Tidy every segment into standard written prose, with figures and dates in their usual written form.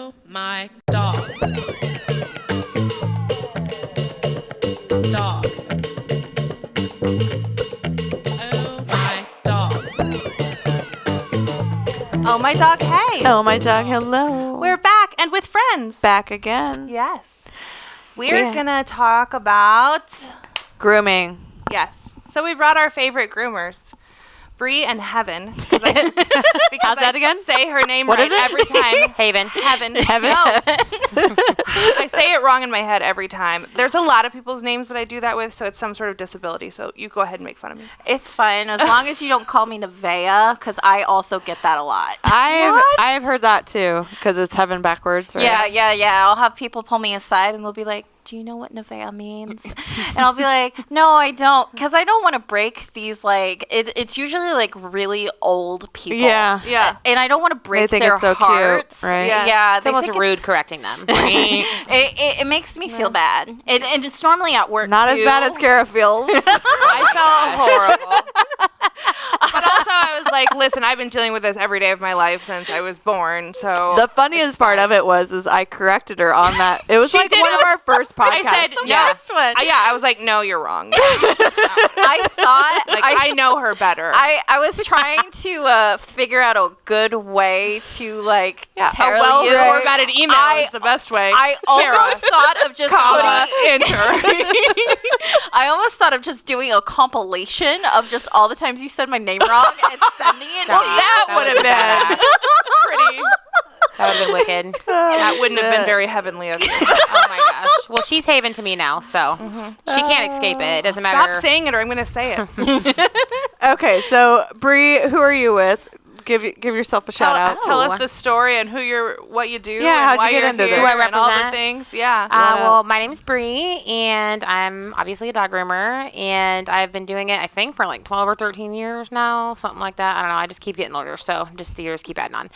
Oh my dog. Dog. Oh my dog. Oh my dog, hey. Oh my dog, hello. We're back and with friends. back again. Yes. We're gonna talk about Grooming. yes. So we brought our favorite groomers. Bree and Heaven. Because How's that again? Say her name What right is it? every time. Haven. Heaven. Heaven? No. I say it wrong in my head every time. There's a lot of people's names that I do that with, so it's some sort of disability. So you go ahead and make fun of me. It's fine as long as you don't call me Nevaeh, because I also get that a lot. I've heard that too, because it's heaven backwards, right? Yeah. I'll have people pull me aside and they'll be like, "Do you know what Nevaeh means?" And I'll be like, "No, I don't," because I don't want to break these it's usually like really old people. Yeah. And I don't want to break think their it's so cute, hearts. right? Yeah. It's almost rude correcting them. It makes me feel bad. And it's normally at work Not too. as bad as Kara feels. I felt horrible. But also I was like, listen, I've been dealing with this every day of my life since I was born, so. The funniest part of it is I corrected her on that. It was like one of our first podcasts. I said, I was like, no, you're wrong. I thought I know her better. I was trying to figure out a good way to tell a you. well-formatted email is the best way. I almost thought of just enter. I almost thought of just doing a compilation of just all the times you said my name wrong and sending it to you. That would have been pretty. That would have been wicked. That wouldn't have been very heavenly of you. Oh my gosh. Well, she's Haven to me now, so she can't escape it. It doesn't matter. Stop saying it, or I'm going to say it. Okay, so Bree, who are you with? Give yourself a shout out. Tell us the story and what you do. Yeah, and how'd you why get into here this? Who I and all the represent? things. Yeah. Well, my name's Bree, and I'm obviously a dog groomer, and I've been doing it, I think, for like 12 or 13 years now, something like that. I don't know. I just keep getting older, so just the years keep adding on.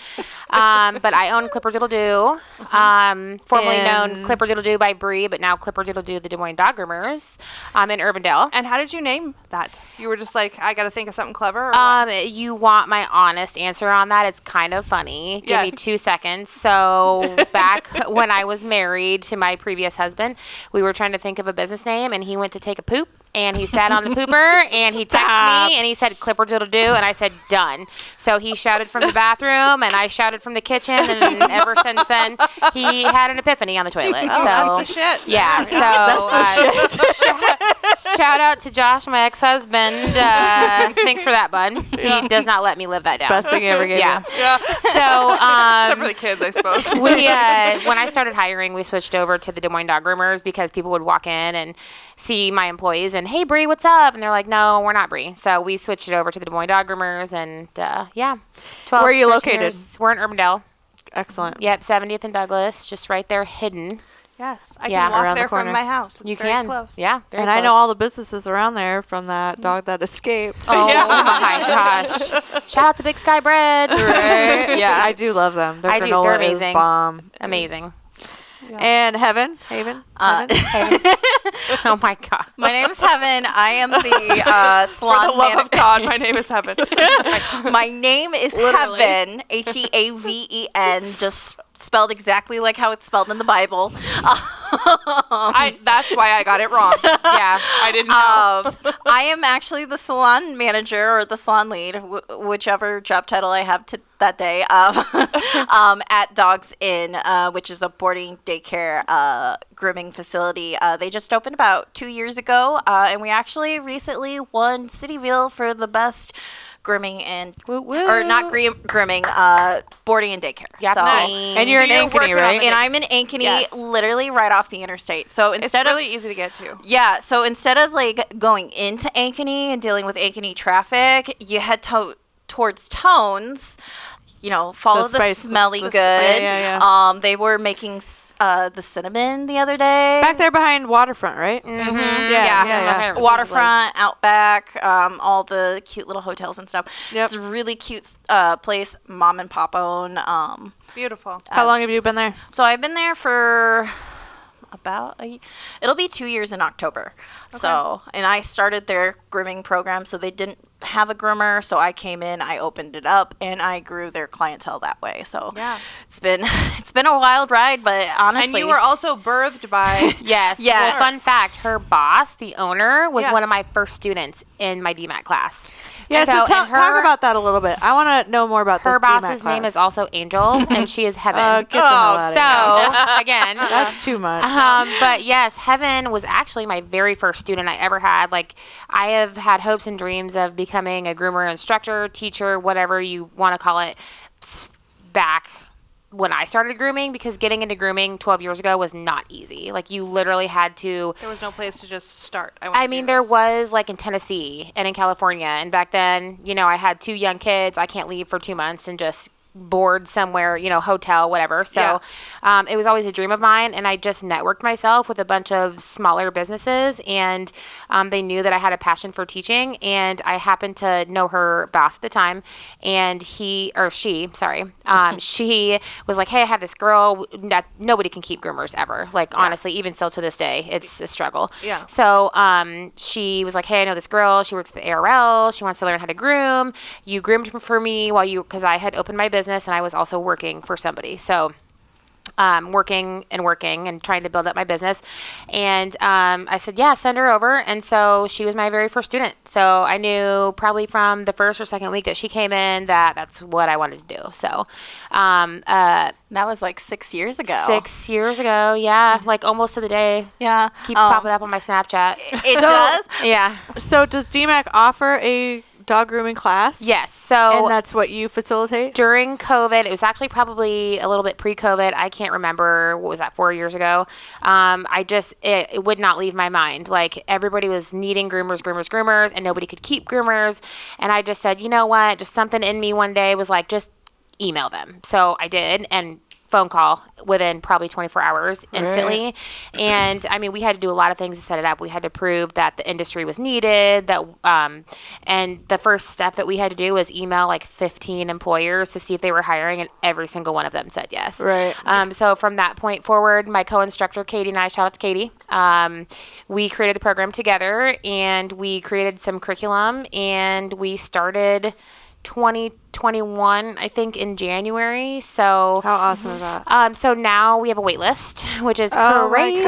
But I own Clipper Doodle Doo, formerly known Clipper Doodle Doo by Bree, but now Clipper Doodle Doo, the Des Moines Dog Groomers, in Urbandale. And how did you name that? You were just like, I got to think of something clever? Or what? You want my honest answer on that? It's kind of funny. Give me 2 seconds. So back when I was married to my previous husband, we were trying to think of a business name, and he went to take a poop. And he sat on the pooper, and he texted me, and he said, "Clipper Doodle Doo," and I said, "Done." So he shouted from the bathroom, and I shouted from the kitchen, and ever since then, he had an epiphany on the toilet. Oh, so that's the shit. yeah. So That's the shit. shout out to Josh, my ex-husband. Thanks for that, bud. He does not let me live that down. Best thing you ever gave Yeah. me. Yeah. So Except for the kids, I suppose. when I started hiring, we switched over to the Des Moines Dog Groomers because people would walk in and see my employees and, "Hey, Bree, what's up?" And they're like, "No, we're not Bree." So we switched it over to the Des Moines Dog Groomers, and 12. Where are you 13 located? years. We're in Urbandale. Excellent. Yep, 70th and Douglas, just right there, hidden. Yes. I Yeah, can walk around the there corner. from my house. It's You very can. close. Yeah, very And close. I know all the businesses around there from that dog that escaped. Oh Yeah. my gosh! Shout out to Big Sky Bread. Right? Yeah, I do love them. Their I do. granola They're is amazing. bomb. Amazing. And Haven? Haven? Oh my god. My name's Heaven. I am the For salon the love manager. of God, my name is Heaven. My name is Literally. Heaven, Heaven, just spelled exactly like how it's spelled in the Bible. That's why I got it wrong. Yeah. I didn't know. I am actually the salon manager or the salon lead, whichever job title I have that day, at Dogs Inn, which is a boarding daycare grooming facility. They just opened about 2 years ago, and we actually recently won Cityville for the best grooming and or not grooming, boarding and daycare. Yeah, so, nice. And you're in So you're Ankeny, working on right? the- and I'm in Ankeny, Yes. literally right off the interstate. So It's instead of really easy to get to. yeah, so instead of going into Ankeny and dealing with Ankeny traffic, you head towards Tones. Follow the spice- smelly the- goods. yeah. They were making the cinnamon the other day. Back there behind Waterfront, right? Mm-hmm. Yeah. Waterfront, Outback, all the cute little hotels and stuff. Yep. It's a really cute place, mom and pop own. Beautiful. How long have you been there? So I've been there for it'll be 2 years in October. So, and I started their grooming program, so they didn't have a groomer, so I came in, I opened it up, and I grew their clientele that way. So Yeah. it's been a wild ride, but honestly, And you were also birthed by. Yes. Yes. Well, fun fact, her boss, the owner, was Yeah. one of my first students in my DMAT class. Yeah, so and talk about that a little bit. I want to know more about Her this DMAT boss's name class. is also Angel, and she is Heaven. Get the hell out of here. So, again, That's too much. but yes, Heaven was actually my very first student I ever had. Like, I have had hopes and dreams of becoming a groomer instructor, teacher, whatever you want to call it, back when I started grooming, because getting into grooming 12 years ago was not easy. Like, you literally had to. There was no place to just start. I mean, there was, like, in Tennessee and in California. And back then, I had 2 young kids. I can't leave for 2 months and just board somewhere, hotel, whatever. So it was always a dream of mine. And I just networked myself with a bunch of smaller businesses. And they knew that I had a passion for teaching. And I happened to know her boss at the time. And she was like, hey, I have this girl. Nobody can keep groomers ever. Like, honestly, even still to this day, it's a struggle. Yeah. So she was like, hey, I know this girl. She works at the ARL. She wants to learn how to groom. You groomed for me because I had opened my business and I was also working for somebody. So working and trying to build up my business. And I said, yeah, send her over. And so she was my very first student. So I knew probably from the first or second week that she came in that that's what I wanted to do. So that was like 6 years ago. 6 years ago, yeah, like almost to the day. Yeah. Keeps popping up on my Snapchat. It does? Yeah. So does DMAC offer a dog grooming class? Yes. So And that's what you facilitate? during COVID, it was actually probably a little bit pre-COVID. I can't remember. What was that, 4 years ago? It would not leave my mind. Like, everybody was needing groomers, and nobody could keep groomers. And I just said, you know what? Just something in me one day was like, just email them. So I did, and phone call within probably 24 hours instantly. Right. And I mean, we had to do a lot of things to set it up. We had to prove that the industry was needed, that and the first step that we had to do was email like 15 employers to see if they were hiring, and every single one of them said yes. Right. So from that point forward, my co-instructor Katie and I, shout out to Katie, we created the program together, and we created some curriculum, and we started 2021, I think, in January. So How awesome is that? so now we have a wait list, which is Oh my crazy.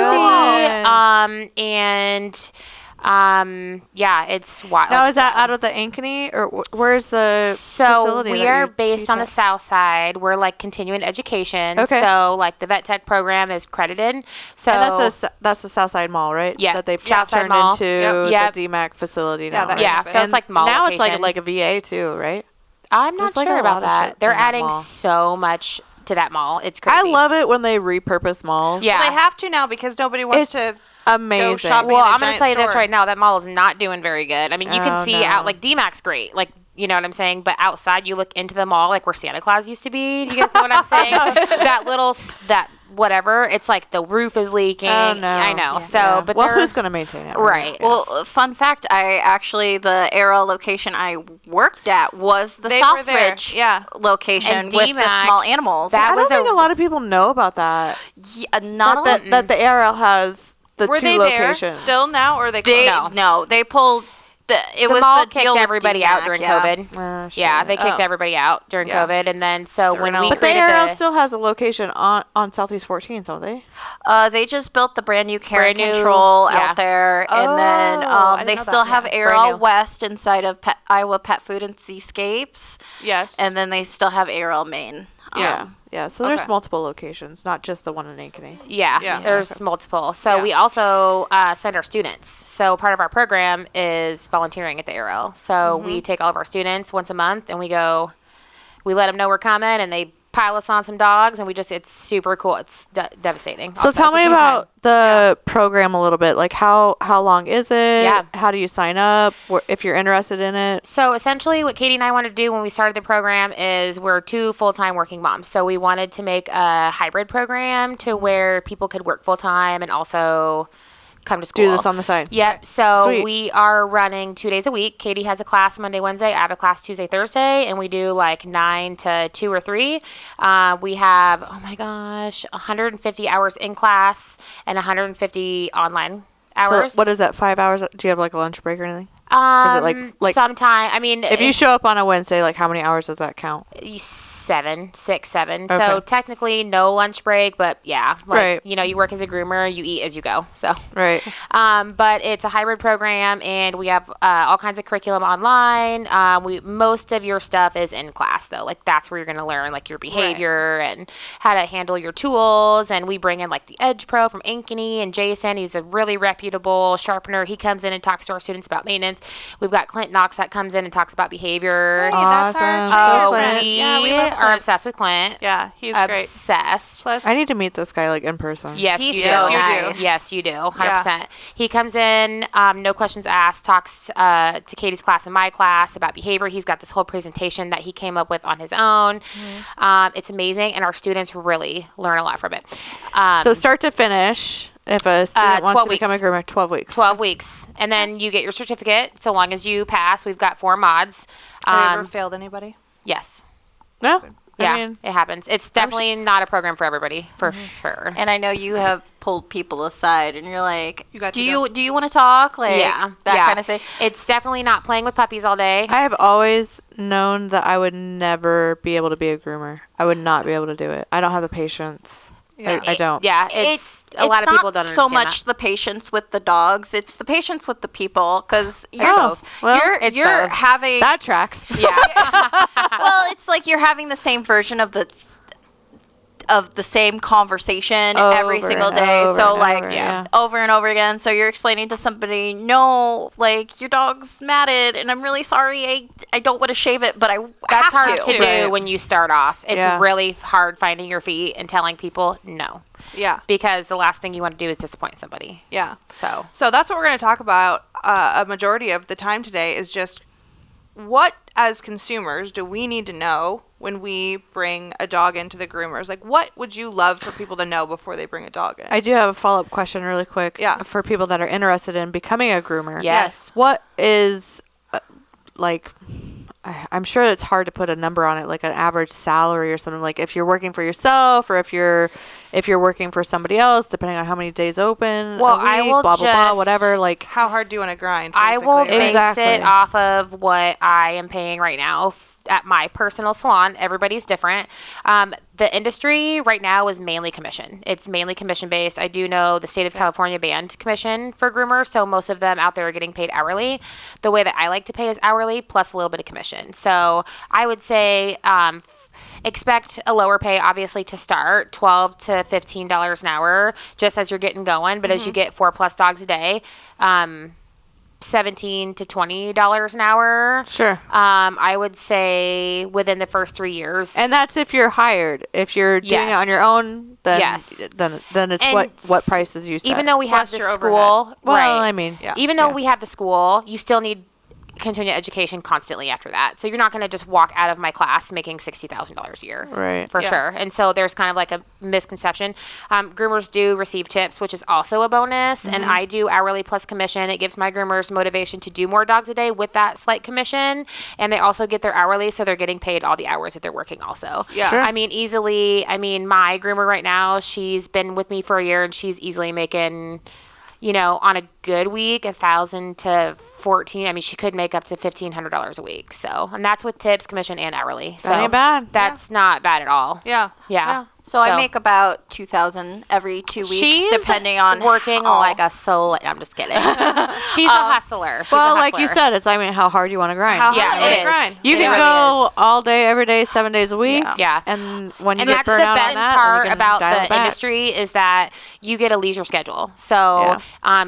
Yeah, it's wild. Now, is that out of the Ankeny, or where's the so facility we that are you based teach on the at? south side. We're like continuing education. Okay. So like the vet tech program is credited. So And that's the Southside Mall, right? Yeah, That they've Southside turned Mall. into Yep. the DMAC facility now. that right? yeah, so it's like mall now location. it's like a VA too, right? I'm not there's, like, sure a about lot of that. shit They're in that adding mall. so much to that mall. It's crazy. I love it when they repurpose malls. Yeah. Well, they have to now because nobody wants It's to. amazing. shopping. Well, in a I'm going to giant tell you this store. right now. That mall is not doing very good. I mean, you can Oh, see no. out, like, DMAC's great. Like, you know what I'm saying? But outside, you look into the mall, like where Santa Claus used to be. Do you guys know what I'm saying? that whatever. It's like the roof is leaking. Oh, no. I know. Yeah. So, Yeah. but well, they're who's going to maintain it? right. Well, fun fact, the ARL location I worked at was the They were there. Southridge Yeah. location And with the DMAC, small animals. that I was don't think a- a lot of people know about that. Not a lot. That the ARL has the Were 2 they locations. there still now, or are they They closed? they pulled it the was mall the deal kicked with everybody out DMAC, during yeah. COVID. Oh, shit. Yeah, they kicked Oh. everybody out during Yeah. COVID. And then, so when we But the created ARL the... still has a location on Southeast 14th, don't they? They just built the brand new care Brand new- control yeah. out there, and then Oh, I didn't they know still that. have Yeah. Brand ARL new. West inside of Iowa Pet Food and Seascapes, Yes. and then they still have ARL Maine. Yeah. Yeah. So there's Okay. multiple locations, not just the one in Ankeny. Yeah, Yeah. there's multiple. So Yeah. we also send our students. So part of our program is volunteering at the ARL. So we take all of our students once a month, and we let them know we're coming, and they pile us on some dogs, and it's super cool. It's devastating. So also tell at the me same about time. the program a little bit. Like how long is it? Yeah. How do you sign up if you're interested in it? So essentially what Katie and I wanted to do when we started the program is we're 2 full-time working moms. So we wanted to make a hybrid program to where people could work full-time and also come to school. Do this on the side. Yep. So Sweet. we are running 2 days a week. Katie has a class Monday, Wednesday. I have a class Tuesday, Thursday, and we do like 9 to 2 or 3. We have, oh my gosh, 150 hours in class and 150 online hours. So what is that? 5 hours? Do you have like a lunch break or anything? Or is it like sometime. I mean, if you show up on a Wednesday, like how many hours does that count? 6, 7. Okay. So technically no lunch break, but yeah, like, Right. you know, you work as a groomer, you eat as you go. So Right. but it's a hybrid program, and we have all kinds of curriculum online. Most of your stuff is in class though. Like that's where you're going to learn like your behavior and how to handle your tools. And we bring in like the Edge Pro from Ankeny and Jason. He's a really reputable sharpener. He comes in and talks to our students about maintenance. We've got Clint Knox that comes in and talks about behavior. That's our Awesome. Clint. We, Yeah, we love are Clint. obsessed with Clint. Yeah, he's great. Obsessed. Plus, I need to meet this guy like in person. Yes, He's you so do. nice. Yes, you do. 100%. Yes. He comes in, no questions asked, talks to Katie's class and my class about behavior. He's got this whole presentation that he came up with on his own. It's amazing, and our students really learn a lot from it. So start to finish, if a student wants 12 to become a weeks. groomer, 12 weeks. 12 weeks. And then you get your certificate so long as you pass. We've got 4 mods. Have you ever failed anybody? Yes. No? Yeah, I mean, it happens. It's definitely not a program for everybody, for sure. And I know you have pulled people aside, and you're like, You got do to you want to talk? Like Yeah, that yeah. kind of thing. It's definitely not playing with puppies all day. I have always known that I would never be able to be a groomer. I would not be able to do it. I don't have the patience. I don't. Yeah, it's a lot of people don't It's not understand so much that. the patience with the dogs; it's the patience with the people. Because you're both. Well, it's you're both. having That tracks. Yeah. well, it's like you're having the same version of the same conversation every Over single and day. over So and like over, yeah. over and over again. So you're explaining to somebody, no, like your dog's matted, and I'm really sorry. I don't want to shave it, but I That's have hard to do Right. when you start off. It's Yeah. really hard finding your feet and telling people no. Yeah, Because the last thing you want to do is disappoint somebody. yeah. So So that's what we're going to talk about a majority of the time today is just what, as consumers, do we need to know when we bring a dog into the groomers? Like, what would you love for people to know before they bring a dog in? I do have a follow-up question really quick. Yeah. For people that are interested in becoming a groomer. yes. What is, like, I'm sure it's hard to put a number on it, like an average salary or something. Like if you're working for yourself or if you're working for somebody else, depending on how many days open. Well, a week, I will blah blah blah, just- whatever. Like How hard do you want to grind? I will basically, base right? Exactly. it off of what I am paying right now at my personal salon. Everybody's different. The industry right now is mainly commission. It's mainly commission based. I do know the state of California banned commission for groomers, so most of them out there are getting paid hourly. The way that I like to pay is hourly plus a little bit of commission. So I would say expect a lower pay, obviously, to start, $12 to $15 an hour, just as you're getting going. But as you get 4+ dogs a day, $17 to $20 an hour. sure. I would say within the first 3 years. And that's if you're hired. If you're doing it Yes. on your own, then Yes. then it's And what prices you set. even though we have Plus the your school, overhead. well, right? I mean, Yeah. Even though we have the school, you still need continuing education constantly after that. So you're not going to just walk out of my class making $60,000 a year. Right. For Yeah. sure. And so there's kind of like a misconception. Groomers do receive tips, which is also a bonus. And I do hourly plus commission. It gives my groomers motivation to do more dogs a day with that slight commission. And they also get their hourly, so they're getting paid all the hours that they're working also. Yeah. Sure. I mean, my groomer right now, she's been with me for a year, and she's easily making, on a good week, 1,000 to 14. I mean, she could make up to $1,500 a week. So, and that's with tips, commission, and hourly. So ain't bad. That's not bad at all. Yeah. Yeah. So I make about $2,000 every 2 weeks, She's depending on working how- like a soul. I'm just kidding. She's a hustler. She's well, a like you hustler. said, it's how hard you want to grind. How Yeah, hard it do you is. grind? You It can really go is. all day, every day, 7 days a week. Yeah. And when you And get that's burnt the out best on that, part then you can about dial it the back. industry is that you get a leisure schedule. So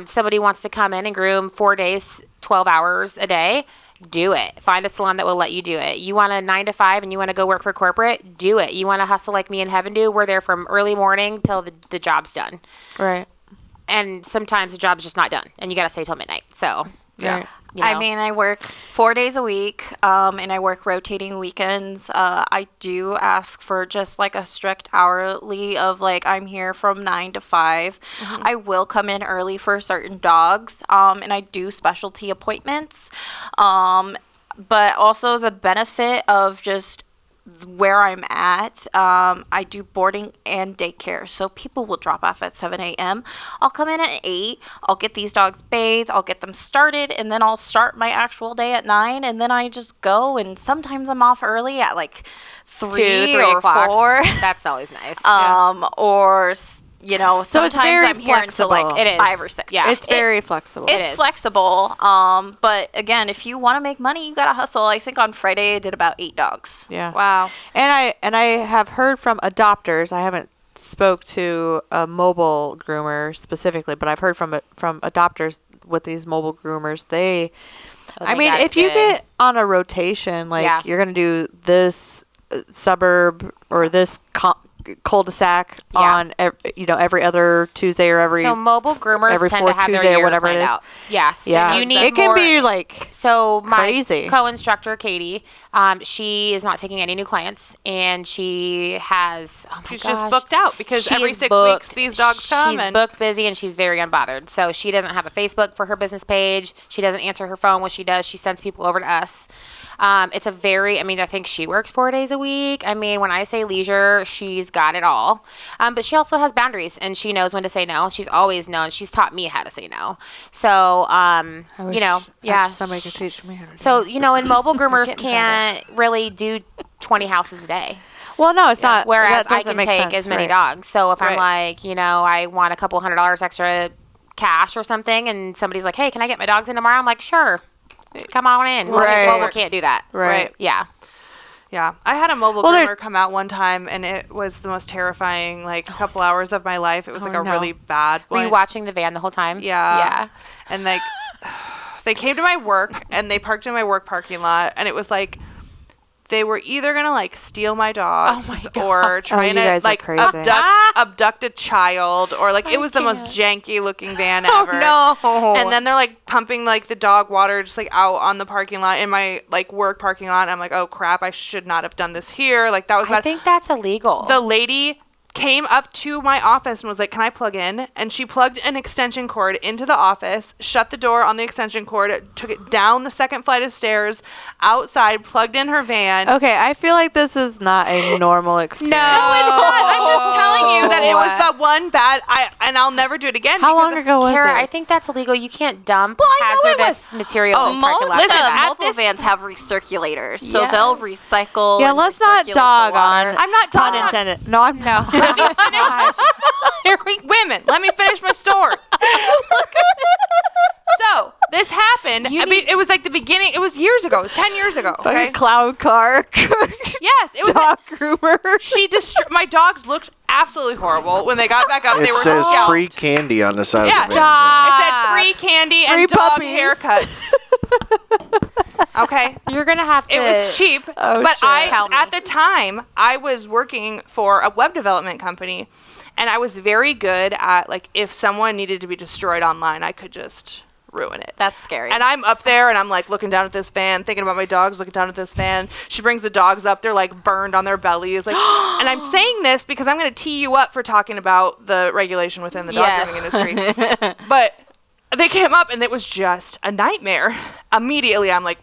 somebody wants to come in and groom 4 days, 12 hours a day, do it. Find a salon that will let you do it. You want a 9 to 5 and you want to go work for corporate, do it. You want to hustle like me and Heaven do, we're there from early morning till the job's done. Right. And sometimes the job's just not done and you got to stay till midnight. So, Right. I mean, I work 4 days a week, and I work rotating weekends. I do ask for just like a strict hourly of like I'm here from 9 to 5. I will come in early for certain dogs, and I do specialty appointments. But also the benefit of just where I'm at, I do boarding and daycare. So people will drop off at 7 a.m. I'll come in at 8. I'll get these dogs bathed. I'll get them started. And then I'll start my actual day at 9. And then I just go. And sometimes I'm off early at like 3 or 4. That's always nice. Or, you know, So it's sometimes very I'm here until like flexible. It is. 5 or 6. Yeah. It's very flexible. It's flexible, but again, if you want to make money, you gotta hustle. I think on Friday I did about 8 dogs. Yeah. Wow. And I have heard from adopters. I haven't spoke to a mobile groomer specifically, but I've heard from adopters with these mobile groomers. They I mean, got it if you good. get on a rotation, like Yeah. you're gonna do this suburb or this cul-de-sac Yeah. on every other Tuesday or every So mobile groomers every tend to fourth have Tuesday their or year whatever it planned is. out. Yeah. Yeah, You need it can more- be like So my crazy. co-instructor, Katie, she is not taking any new clients, and she has She's just booked out because She every is 6 booked. weeks these dogs come. She's and booked busy, and she's very unbothered. So she doesn't have a Facebook for her business page. She doesn't answer her phone. What she does, she sends people over to us. It's a very, I think she works 4 days a week. When I say leisure, she's got it all. But she also has boundaries, and she knows when to say no. She's always known. She's taught me how to say no. So, somebody could teach me how to. So, and mobile groomers can't really do 20 houses a day. Well, no, it's not. Whereas that I doesn't can make take sense, as many right. dogs. So if I'm Right. like, I want a couple $100 extra cash or something, and somebody's like, hey, can I get my dogs in tomorrow? I'm like, sure. Come on in. Right. Mobile can't do that. Right. Yeah. Yeah, I had a mobile Well, there's- groomer come out one time, and it was the most terrifying, couple hours of my life. It was a no. really bad Were one. you watching the van the whole time? Yeah. Yeah. And they came to my work, and they parked in my work parking lot, and it was like they were either gonna steal my dogs or trying you guys to are crazy. abduct a child, or it was the most janky looking van ever. No. And then they're pumping the dog water just out on the parking lot in my work parking lot. And I'm like, oh crap, I should not have done this here. That was I bad. think that's illegal. The lady came up to my office and was like, can I plug in? And she plugged an extension cord into the office, shut the door on the extension cord, took it down the second flight of stairs, outside, plugged in her van. Okay, I feel like this is not a normal experience. No, it's not. I'm just telling you that it was the one bad. And I'll never do it again. How because long ago was Kara, this? I think that's illegal. You can't dump I know it hazardous material in parking Most lots. at mobile this- vans have recirculators, so they'll recycle. Yeah, and let's not recirculate the dog water. on. I'm not Pun talking. intended. No, I'm not. Women, let me finish my story. So this happened. It was the beginning. It was years ago. It was 10 years ago. Okay. Fucking cloud car. Yes, it was. Dog groomer. She my dogs looked absolutely horrible when they got back up. It They were says scalped. free candy on the side Yeah, of the van. it said free candy Free and dog puppies. haircuts. Okay. You're going to have to. It was cheap, Oh, but shit. Tell me. at the time I was working for a web development company, and I was very good at if someone needed to be destroyed online, I could just ruin it. That's scary. And I'm up there and I'm looking down at this van, thinking about my dogs, looking down at this van. She brings the dogs up, they're burned on their bellies. And I'm saying this because I'm going to tee you up for talking about the regulation within the dog grooming industry. But they came up and it was just a nightmare. Immediately I'm like,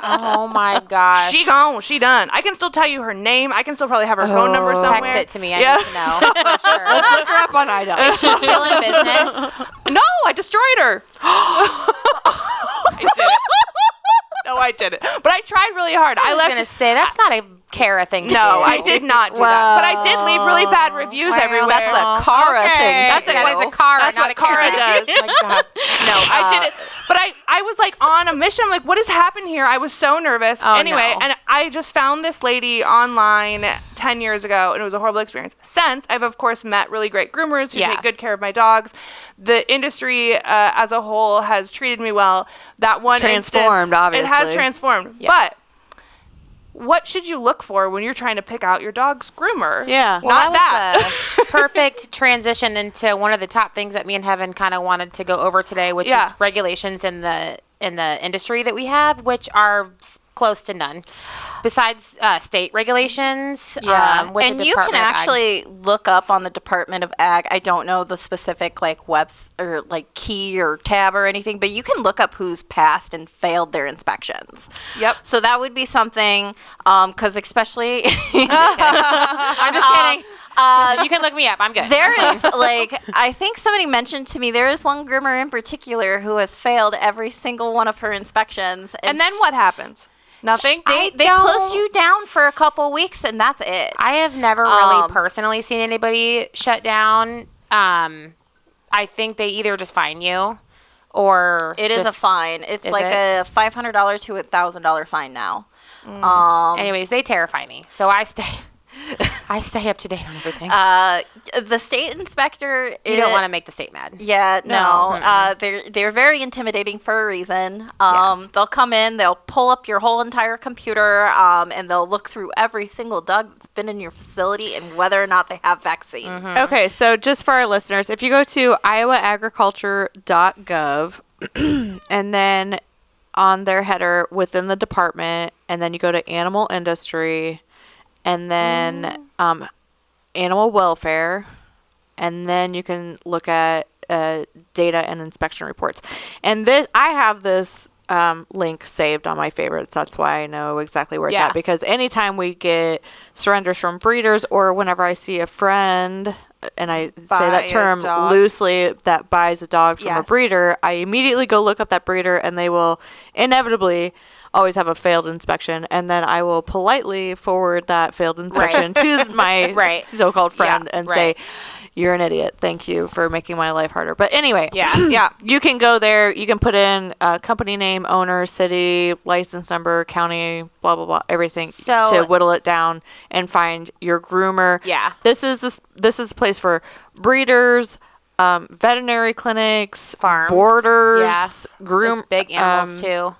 Oh my gosh. she gone, she done. I can still tell you her name. I can still probably have her phone number somewhere. Text it to me. I Yeah. need to know for sure. Let's look her up on IDOT. Is she still in business? No, I destroyed her. I didn't. No, I didn't. But I tried really hard. I was left going to say, that's not a Kara thing to No, do. I did not do that. But I did leave really bad reviews everywhere. That's a Kara thing. That's That what- is a Kara, That's not what a Kara. Kara does. My God. No, I did it. But I was on a mission. I'm what has happened here? I was so nervous. Oh, anyway, no. and I just found this lady online 10 years ago, and it was a horrible experience. Since, I've, of course, met really great groomers who Yeah. take good care of my dogs. The industry as a whole has treated me well. That one Transformed, instance, It has obviously. transformed. Yeah. But what should you look for when you're trying to pick out your dog's groomer? Yeah. Well, Not that was a perfect transition into one of the top things that me and Heaven kind of wanted to go over today, which Yeah. is regulations in the the industry that we have, which are close to none, besides state regulations. With and the you can Department of Ag. actually look up on the Department of Ag. I don't know the specific like webs or like key or tab or anything, but you can look up who's passed and failed their inspections. Yep. So that would be something, because especially I'm just kidding. You can look me up. I'm good. there is like I think somebody mentioned to me there is one groomer in particular who has failed every single one of her inspections, And then what happens? Nothing? They don't- close you down for a couple weeks and that's it. I have never really personally seen anybody shut down. I think they either just fine you or It is a just- fine. It's Is like it? a $500 to $1,000 fine now. Anyways, they terrify me. So I stay up to date on everything. The state inspector. You don't want to make the state mad. Yeah, no. No. They're very intimidating for a reason. They'll come in, they'll pull up your whole entire computer, and they'll look through every single dog that's been in your facility and whether or not they have vaccines. Okay, so just for our listeners, if you go to iowaagriculture.gov and then on their header within the department, and then you go to animal industry, and then animal welfare, and then you can look at data and inspection reports. And this, I have this link saved on my favorites. That's why I know exactly where it's Yeah. at, because anytime we get surrenders from breeders, or whenever I see a friend, and I say Buy that a term dog. loosely, that buys a dog from a Yes. breeder, I immediately go look up that breeder, and they will inevitably always have a failed inspection, and then I will politely forward that failed inspection to my Right. so-called friend Yeah, and right. say, "You're an idiot. Thank you for making my life harder." But anyway, Yeah. you can go there. You can put in company name, owner, city, license number, county, blah blah blah, everything So- to whittle it down and find your groomer. Yeah. This is a place for breeders, veterinary clinics, Farms. boarders, Yeah. groom, It's big animals too.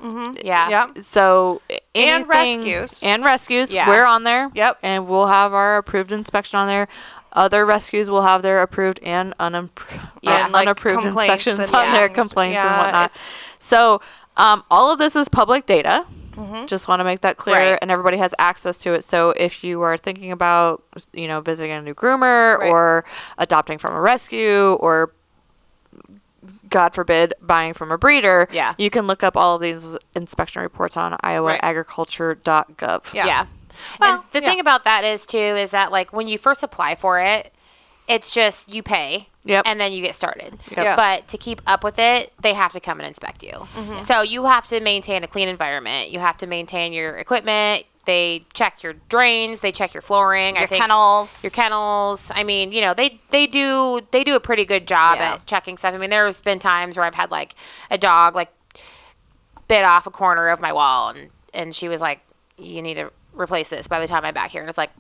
Yeah. Yep. So And anything- rescues. and rescues. Yeah. We're on there. Yep. And we'll have our approved inspection on there. Other rescues will have their approved and unapproved And, like, unapproved complaints inspections and on their things. complaints and Yeah, whatnot. So all of this is public data. Just want to make that clear, Right. and everybody has access to it. So if you are thinking about, visiting a new groomer, Right. or adopting from a rescue, or God forbid, buying from a breeder, Yeah. you can look up all of these inspection reports on iowaagriculture.gov. Yeah. And the thing about that is that like when you first apply for it, it's just you pay Yep. and then you get started. Yep. But to keep up with it, they have to come and inspect you. So you have to maintain a clean environment. You have to maintain your equipment. They check your drains. They check your flooring. Your I think kennels. Your kennels. I mean, they do a pretty good job Yeah. at checking stuff. I mean, there's been times where I've had like a dog like bit off a corner of my wall, and she was like, "You need to replace this by the time I'm back here." And it's like,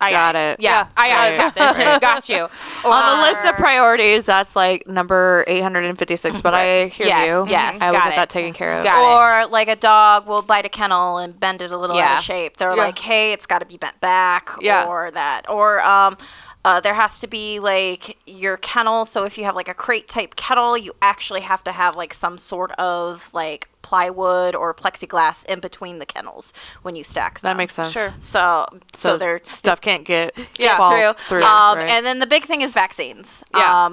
I Got it. Yeah, I got it, Captain. Got you. On the list of priorities, that's like number 856, but I hear Yes, you. yes, I will got get it. that taken care of. Got it. Or like a dog will bite a kennel and bend it a little out Yeah. of shape. They're Yeah. like, hey, it's got to be bent back, Yeah. or that. Or there has to be like your kennel. So if you have like a crate type kennel, you actually have to have like some sort of like plywood or plexiglass in between the kennels when you stack them. That makes sense. Sure. So they're stuff can't get Yeah, fall through. right? And then the big thing is vaccines. Yeah.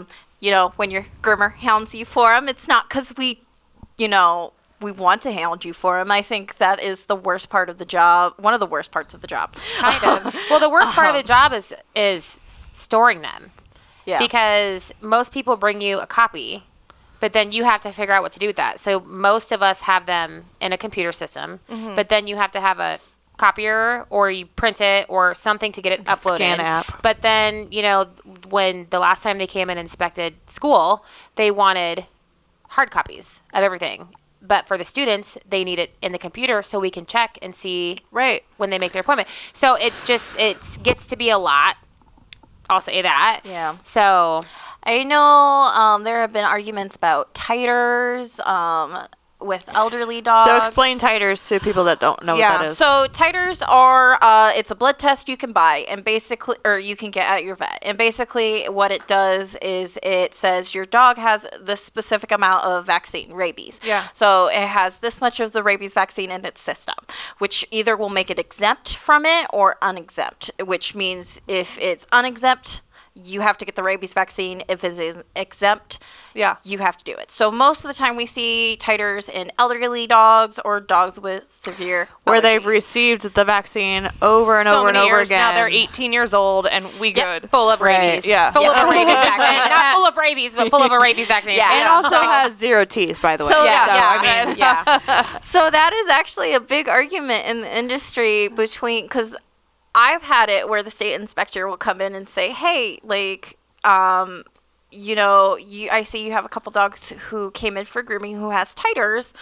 When your groomer hounds you for them, it's not because we want to hound you for them. I think that is the worst part of the job. One of the worst parts of the job. Kind of. Well, the worst part of the job is storing them. Yeah. Because most people bring you a copy, but then you have to figure out what to do with that. So most of us have them in a computer system, but then you have to have a copier or you print it or something to get it uploaded. Scan app. But then, when the last time they came and inspected school, they wanted hard copies of everything. But for the students, they need it in the computer so we can check and see Right. when they make their appointment. So it gets to be a lot. I'll say that. Yeah. So I know there have been arguments about titers. with elderly dogs. So explain titers to people that don't know what that is. So titers are it's a blood test you can buy and basically or you can get at your vet. And basically what it does is it says your dog has this specific amount of vaccine, rabies. Yeah. So it has this much of the rabies vaccine in its system, which either will make it exempt from it or unexempt, which means if it's unexempt, you have to get the rabies vaccine. If it's exempt, you have to do it. So most of the time we see titers in elderly dogs or dogs with severe where allergies. they've received the vaccine over and over and over again. Now they're 18 years old and we good. Full of rabies. Yeah. Full of a rabies vaccine. Not full of rabies, but full of a rabies vaccine. Yeah. And also has 0 teeth, by the way. So, I mean, Yeah. So that is actually a big argument in the industry between, because I've had it where the state inspector will come in and say, hey, like, you know, I see you have a couple dogs who came in for grooming who has titers.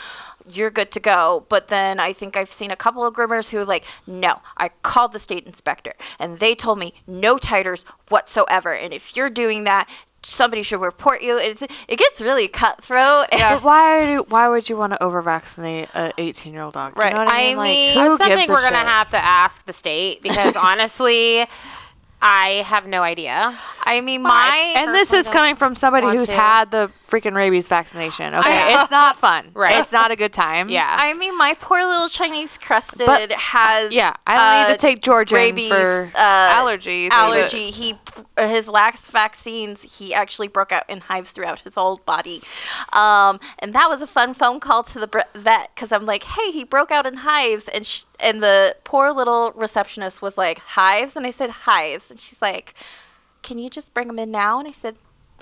You're good to go. But then I think I've seen a couple of groomers who like, no, I called the state inspector and they told me no titers whatsoever. And if you're doing that, somebody should report you. It gets really cutthroat. But why would you want to over vaccinate an 18-year-old dog? Right. You know what I mean? Like, that's who something gives a we're going to shit? have to ask the state because honestly, I have no idea. I mean, And this is coming from somebody want who's to. had the freaking rabies vaccination. Okay, it's not fun. Right. It's not a good time. Yeah. I mean, my poor little Chinese crested But, has I don't need to take Georgian rabies for allergy. allergy. His last vaccines, he actually broke out in hives throughout his whole body, and that was a fun phone call to the vet because I'm like, hey, he broke out in hives, and the poor little receptionist was like, hives, and I said hives, and she's like, can you just bring him in now? And I said,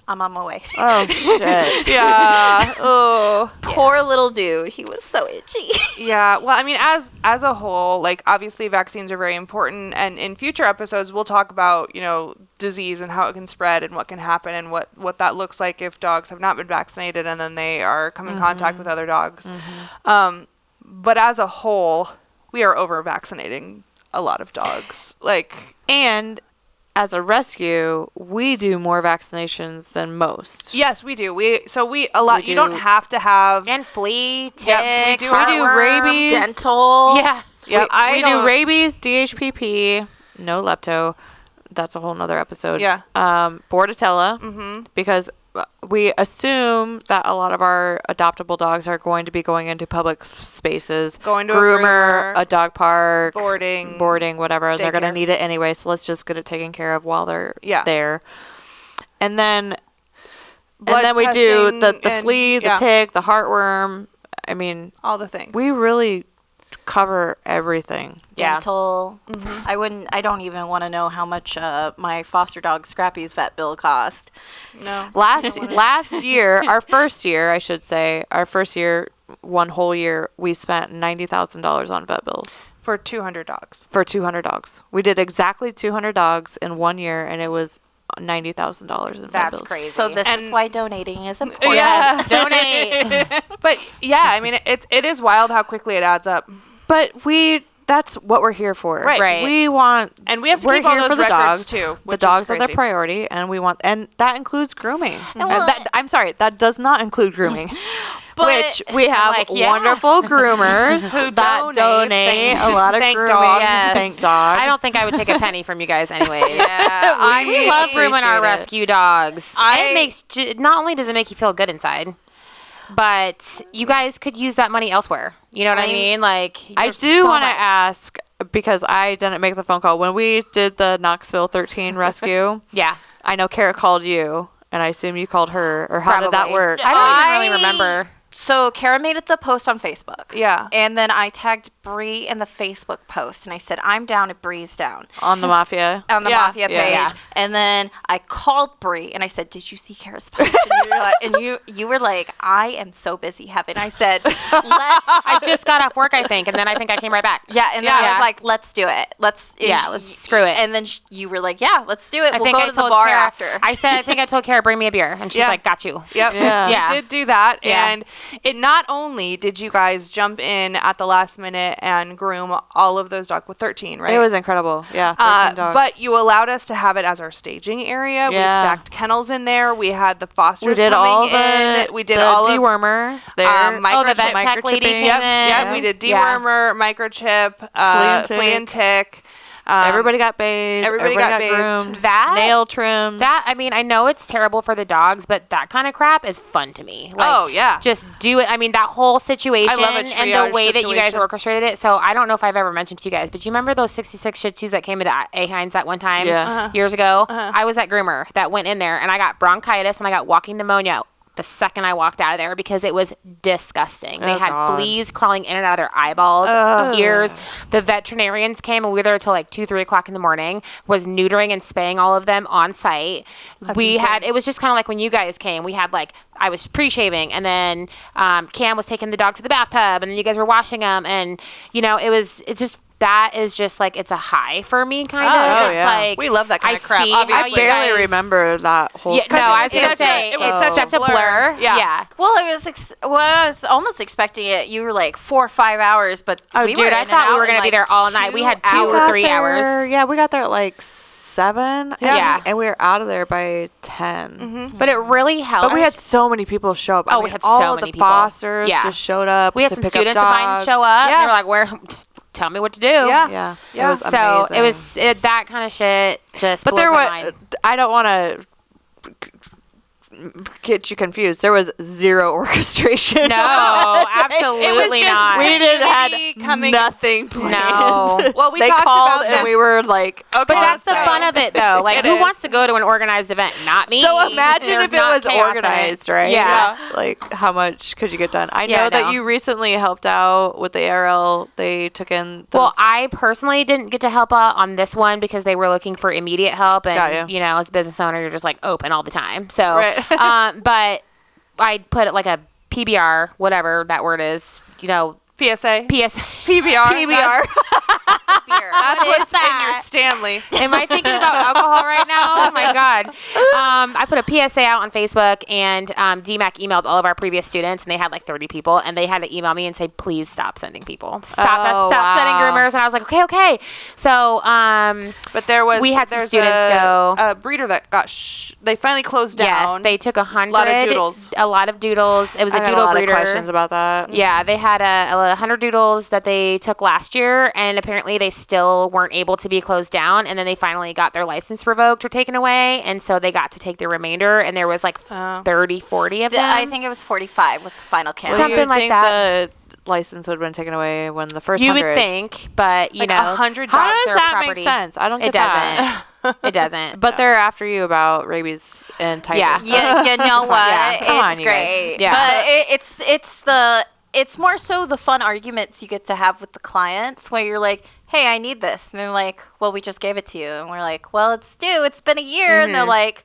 I'm on my way. Oh shit. Yeah. Oh. Poor little dude. He was so itchy. Yeah. Well, I mean, as a whole, like obviously vaccines are very important, and in future episodes we'll talk about, you know, disease and how it can spread and what can happen and what that looks like if dogs have not been vaccinated and then they are come in contact with other dogs. But as a whole, we are over vaccinating a lot of dogs. Like, And as a rescue, we do more vaccinations than most. yes, we do. You don't do. have to have. And flea, tick, Yep, we do heartworm, rabies. Dental. Yeah. Yep. We do rabies, DHPP, no lepto. That's a whole nother episode. Yeah. Bordetella, because we assume that a lot of our adoptable dogs are going to be going into public spaces, Going to a groomer, groomer, a dog park, boarding, whatever. And they're going to daycare. need it anyway, so let's just get it taken care of while they're Yeah. there. And then blood we do the testing and- flea, the yeah, tick, the heartworm. I mean, all the things. we really cover everything. Yeah. Dental. I don't even want to know how much my foster dog Scrappy's vet bill cost. no. Last year, our first year, one whole year, we spent $90,000 on vet bills For 200 dogs. for 200 dogs. We did exactly 200 dogs in 1 year, and it was $90,000 in vet That's bills. crazy. So this is And- why donating is important. Yes, donate. But yeah, I mean, it is wild how quickly it adds up. But that's what we're here for. Right. Right. We want, And we have to we're keep all here those for the records dogs too. The which is dogs are the crazy. priority, and that includes grooming. well- I'm sorry, that does not include grooming. But- Which we have like, yeah. wonderful groomers Who that donate. donate a lot of Thank grooming. dog. Yes. Thank dog. I don't think I would take a penny from you guys anyways. Yeah, I love grooming our appreciate it. rescue dogs. It makes not only does it make you feel good inside, but you guys could use that money elsewhere. You know what I mean? Like I there's do so want to much. ask, because I didn't make the phone call when we did the Knoxville 13 rescue. Yeah. I know Kara called you, and I assume you called her. Or how did that Probably. work? I don't even really remember. So Kara made it the post on Facebook. Yeah. And then I tagged Bree in the Facebook post, and I said, I'm down if Bree's down. On the Mafia. On the Yeah. Mafia Yeah. page. Yeah. And then I called Bree, and I said, did you see Kara's post? And you were like, I am so busy, Heaven. I said, I just got off work, I think, and then I think I came right back. yeah. And then I Yeah. was like, let's do it. Let's screw it. And then you were like, yeah, let's do it. I We'll think go I to the told bar Kara after. I think I told Kara, bring me a beer, and she's Yeah. like, got you. Yep. Yeah. Yeah. We did do that. Yeah. And it not only did you guys jump in at the last minute and groom all of those dogs with 13, right? It was incredible. Yeah, 13 dogs. But you allowed us to have it as our staging area. Yeah. We stacked kennels in there. We had the fosters we did coming all in. We did the all of dewormer there. microchip. the vet tech lady microchipping. came Yep, in. yep. We did dewormer, microchip, flea and tick. Everybody got bathed. everybody got bathed. groomed. That- nail trims. I mean, I know it's terrible for the dogs, but that kind of crap is fun to me. Like, Oh, yeah. just do it. I mean, that whole situation I love a and the triage way that you guys situation. orchestrated it. So I don't know if I've ever mentioned to you guys, but you remember those 66 Shih Tzus that came into Ahines that one time Yeah. years ago? I was that groomer that went in there, and I got bronchitis and I got walking pneumonia the second I walked out of there because it was disgusting. They had God. fleas crawling in and out of their eyeballs, ears. The veterinarians came and we were there till like 2, 3 o'clock in the morning, was neutering and spaying all of them on site. It was just kind of like when you guys came, we had like, I was pre-shaving and then Cam was taking the dog to the bathtub and then you guys were washing them. And, that is just like, it's a high for me kind of. Oh, It's yeah. like, We love that kind I of crap, see obviously. how I you barely guys- remember that whole. Yeah, no, I was it going was to say, it was it's such a such a blur. blur. Yeah. Yeah. Well, I was almost expecting it. You were like 4 or 5 hours, but Oh, we dude, were I in thought and we were out gonna in, be like, there all night. We had 2 hours. or got 3 there- hours. Yeah, we got there at like 7. Yeah. and we were out of there by 10. But it really helped. But we had so many people show up. Oh, we had all so of many the people. fosters Yeah. just showed up. We had to some pick up students of mine dogs. show up. Yeah. And they were like, "Where? Tell me what to do." Yeah. Yeah, Yeah. it was So amazing. that kind of shit just. But blows there my was. mind. I don't want to get you confused. There was zero orchestration. No, absolutely just not. We didn't community had coming- nothing planned. No. Well, we they talked called about and this. we were like, Okay. But that's the So- fun of it, though. Like, It who is. wants to go to an organized event? Not me. so imagine There's if it not was chaos in it. organized, right? Yeah. Like, how much could you get done? I Yeah, know I that know. you recently helped out with the ARL. They took in. Well, those- I personally didn't get to help out on this one because they were looking for immediate help, Got and you. as a business owner, you're just like open all the time. So, Right. but I put it like a PBR, whatever that word is. PSA. PS. PBR. PBR. That's What is what's in your that? Stanley. Am I thinking about alcohol right now? Oh my God. I put a PSA out on Facebook, and DMAC emailed all of our previous students, and they had like 30 people, and they had to email me and say, please stop sending people. Stop sending wow. groomers. And I was like, okay. So, But there's some students go. a breeder that got they finally closed down. yes, they took 100. Lot of doodles. A lot of doodles. It was I a got doodle a lot breeder. of questions about that. Yeah, they had 100 doodles that they took last year, and apparently they still weren't able to be closed down. And then they finally got their license revoked or taken away, and so they got to take the remainder. And there was like 30, 40 of them. I think it was 45 was the final count. Well, you Something would like think that. the license would have been taken away when the first you 100. would think, but like 100 How dogs. does are that property. make sense? I don't get It that. doesn't. It doesn't. But they're after you about rabies and typhus. Yeah. You know what? Yeah, come on, It's you guys. great. Yeah. But it's more so the fun arguments you get to have with the clients where you're like, hey, I need this. And they're like, well, we just gave it to you. And we're like, well, it's due. It's been a year. And they're like,